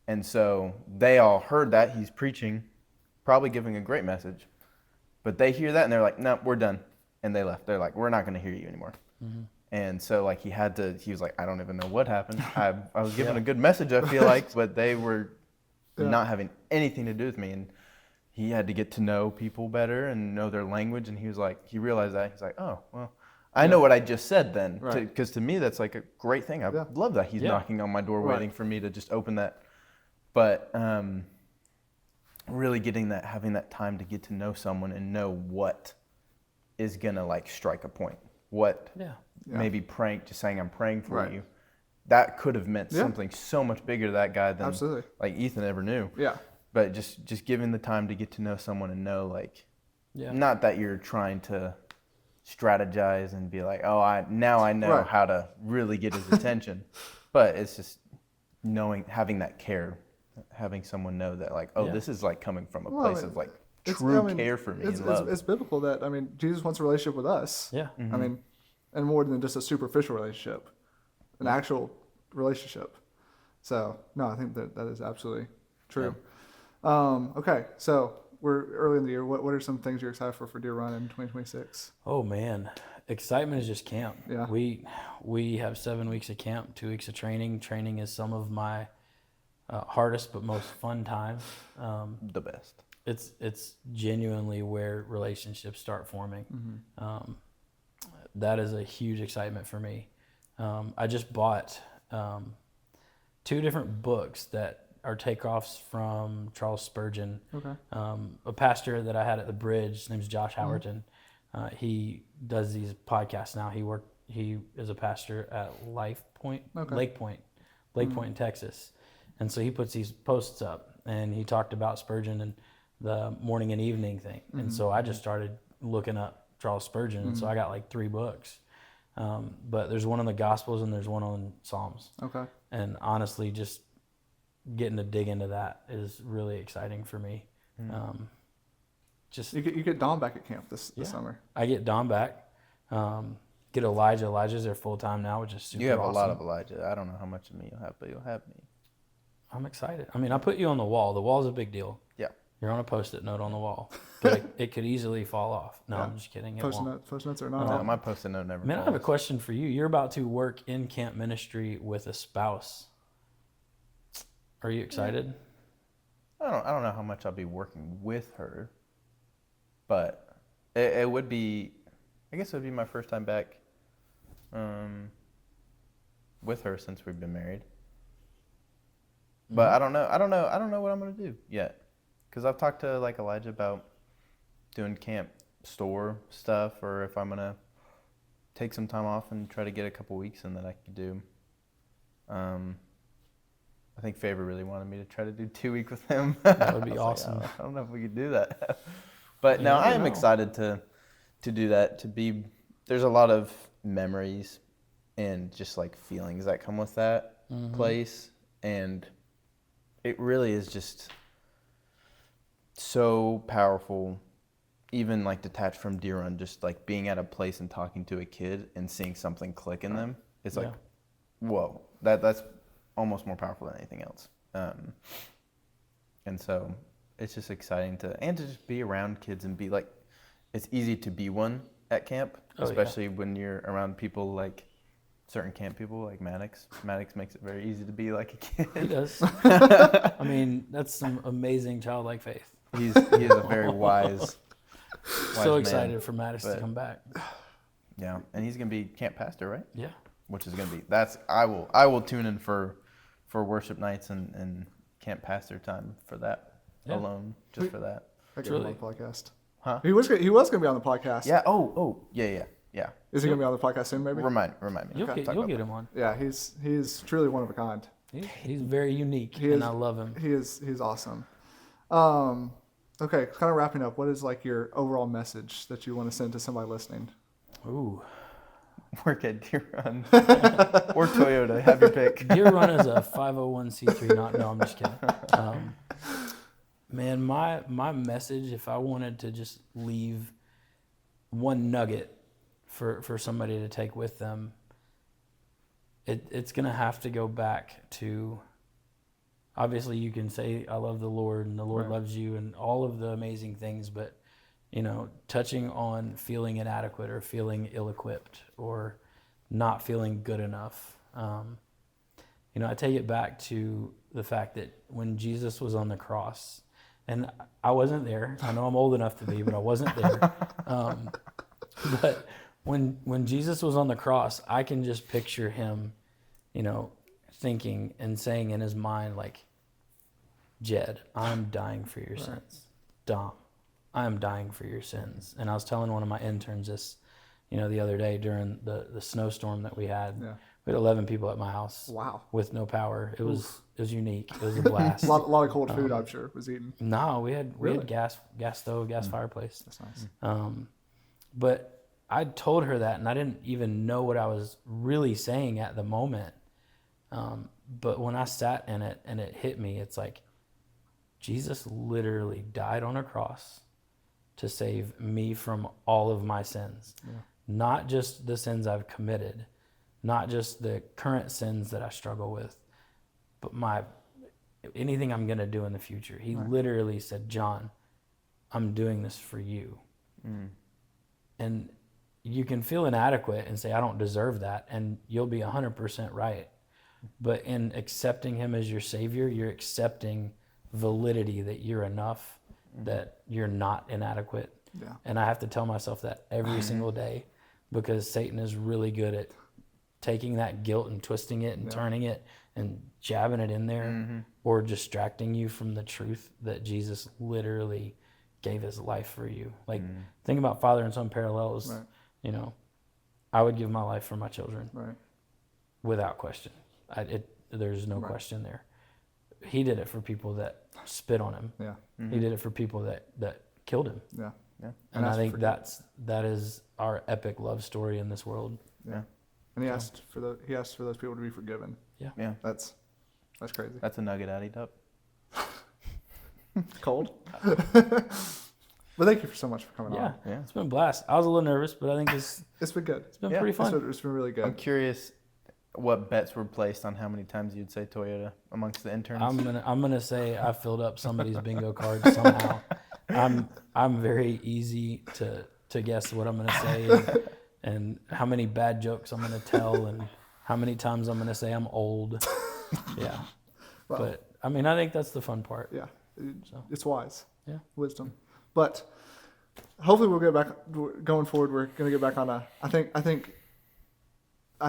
S3: And so they all heard that he's preaching, probably giving a great message, but they hear that and they're like, no, we're done. And they left. They're like, we're not going to hear you anymore. And so like he was like, I don't even know what happened. I was given a good message, I feel like, but they were not having anything to do with me. And he had to get to know people better and know their language. And he was like, he realized that. He's like, oh, well, I know what I just said then. Because to me, that's like a great thing. I love that he's knocking on my door, waiting for me to just open that. But really having that time to get to know someone and know what is going to like strike a point. What maybe just saying I'm praying for you. That could have meant something so much bigger to that guy than like Ethan ever knew. Yeah. But just giving the time to get to know someone and know like, not that you're trying to strategize and be like, oh, I know how to really get his attention, but it's just having that care, having someone know that like, this is like coming from a place of like true care for me and love.
S1: It's biblical that, Jesus wants a relationship with us. Yeah. And more than just a superficial relationship, an actual relationship. So, no, I think that is absolutely true. Yeah. Okay, so we're early in the year. What are some things you're excited for Deer Run in 2026?
S2: Oh, man. Excitement is just camp. Yeah. We have 7 weeks of camp, 2 weeks of training. Training is some of my hardest but most fun times.
S3: The best.
S2: It's genuinely where relationships start forming. That is a huge excitement for me. I just bought 2 different books that are takeoffs from Charles Spurgeon. Okay. A pastor that I had at the Bridge, his name's Josh Howerton. He does these podcasts now. He is a pastor at Lake Point, in Texas. And so he puts these posts up, and he talked about Spurgeon and the morning and evening thing. And so I just started looking up Charles Spurgeon, and so I got like 3 books. But there's one on the Gospels and there's one on Psalms. Okay. And honestly, just getting to dig into that is really exciting for me.
S1: You get Don back at camp this summer.
S2: I get Don back. Get Elijah. Elijah's there full time now, which is super awesome.
S3: You have a lot of Elijah. I don't know how much of me you'll have, but you'll have me.
S2: I'm excited. I put you on the wall. The wall's a big deal. Yeah. You're on a Post-it note on the wall, but it could easily fall off. No, I'm just kidding.
S1: Post-it notes are not.
S3: No, my Post-it note never.
S2: Man, falls. I have a question for you. You're about to work in camp ministry with a spouse. Are you excited?
S3: I don't know how much I'll be working with her, but it would be. I guess it would be my first time back with her since we've been married. But I don't know what I'm gonna do yet. Because I've talked to like Elijah about doing camp store stuff, or if I'm gonna take some time off and try to get a couple weeks in that I could do. I think Faber really wanted me to try to do 2 weeks with him.
S2: That would be awesome.
S3: Like, I don't know if we could do that. But no, I am excited to do that. There's a lot of memories and just like feelings that come with that place, and it really is just so powerful, even like detached from Deer Run, just like being at a place and talking to a kid and seeing something click in them. It's like, whoa, that's almost more powerful than anything else. And so it's just exciting to just be around kids and be like, it's easy to be one at camp, especially when you're around people like certain camp people like Maddox. Maddox makes it very easy to be like a kid.
S2: He does. That's some amazing childlike faith.
S3: He is a very wise
S2: so excited for Maddox to come back.
S3: Yeah, and he's gonna be camp pastor, right?
S2: Yeah.
S3: Which is gonna be I will tune in for worship nights and camp pastor time for that alone, just for that.
S1: I get him on the podcast. Huh? He was gonna be on the podcast.
S3: Yeah. Oh. Yeah.
S1: Is he gonna be on the podcast soon? Maybe.
S3: Remind me.
S2: You'll get him on.
S1: Yeah, he's truly one of a kind.
S2: He's very unique, and I love him.
S1: He's awesome. Okay, kind of wrapping up. What is like your overall message that you want to send to somebody listening?
S2: Ooh.
S3: Work at Deer Run or Toyota. Have your pick.
S2: Deer Run is a 501c3. No, I'm just kidding. Man, my message, if I wanted to just leave one nugget for somebody to take with them, it's going to have to go back to, obviously you can say, I love the Lord and the Lord
S1: Right.
S2: loves you and all of the amazing things, but, you know, touching on feeling inadequate or feeling ill-equipped or not feeling good enough. You know, I take it back to the fact that when Jesus was on the cross, and I wasn't there. I know I'm old enough to be, but I wasn't there. But when Jesus was on the cross, I can just picture him, you know, thinking and saying in his mind, like, Jed, I'm dying for your sins. Dom, I'm dying for your sins. And I was telling one of my interns this, you know, the other day during the snowstorm that we had.
S1: Yeah.
S2: We had 11 people at my house.
S1: Wow.
S2: With no power. It was unique. It was a blast.
S1: A lot of cold food, I'm sure, was eaten.
S2: No, we had
S1: Really?
S2: gas stove, gas fireplace.
S1: That's nice.
S2: But I told her that, and I didn't even know what I was really saying at the moment. But when I sat in it and it hit me, it's like Jesus literally died on a cross to save me from all of my sins.
S1: Yeah.
S2: Not just the sins I've committed, not just the current sins that I struggle with, but anything I'm going to do in the future. He literally said, John, I'm doing this for you. And you can feel inadequate and say, I don't deserve that. And you'll be 100% right. But in accepting him as your savior, you're accepting validity that you're enough, that you're not inadequate.
S1: Yeah.
S2: And I have to tell myself that every single day, because Satan is really good at taking that guilt and twisting it and turning it and jabbing it in there, or distracting you from the truth that Jesus literally gave his life for you. Like, think about father and son parallels.
S1: Right.
S2: You know, I would give my life for my children,
S1: Right.
S2: without question. There's no question there. He did it for people that spit on him.
S1: Yeah.
S2: He did it for people that killed him.
S1: Yeah.
S2: And I
S1: asked
S2: think
S1: for-
S2: that is our epic love story in this world.
S1: Yeah. And he asked for those people to be forgiven.
S3: Yeah.
S1: That's crazy.
S3: That's a nugget, Addie Dup.
S1: Cold. But thank you so much for coming
S2: Yeah,
S1: on.
S3: Yeah.
S2: it's been a blast. I was a little nervous, but I think
S1: It's been good.
S2: it's been
S3: Yeah,
S2: pretty fun.
S1: It's been really
S3: I'm
S1: good.
S3: curious what bets were placed on how many times you'd say Toyota amongst the interns.
S2: I'm gonna say I filled up somebody's bingo card somehow. I'm very easy to guess what I'm gonna say and how many bad jokes I'm gonna tell and how many times I'm gonna say I'm old. Yeah,
S1: Well,
S2: but I mean I think that's the fun part.
S1: yeah,
S2: So.
S1: it's wise.
S2: Yeah.
S1: Wisdom. But hopefully we'll get back going forward. We're gonna get back on I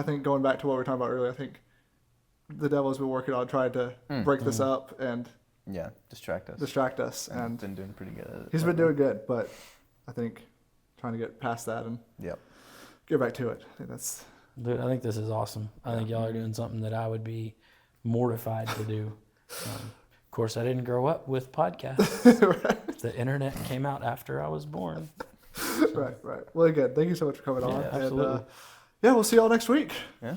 S1: think going back to what we were talking about earlier. I think the devil's been working on trying to break this up and
S3: Yeah, distract us.
S1: and
S3: been doing pretty good at it.
S1: he's been doing good. But I think trying to get past that and
S3: Yep.
S1: get back to it. I think that's
S2: Dude, I think this is awesome. I think y'all are doing something that I would be mortified to do. Of course, I didn't grow up with podcasts.
S1: right.
S2: The internet came out after I was born.
S1: Right. Well, again, thank you so much for coming on.
S2: Yeah, absolutely.
S1: And we'll see y'all next week.
S3: Yeah.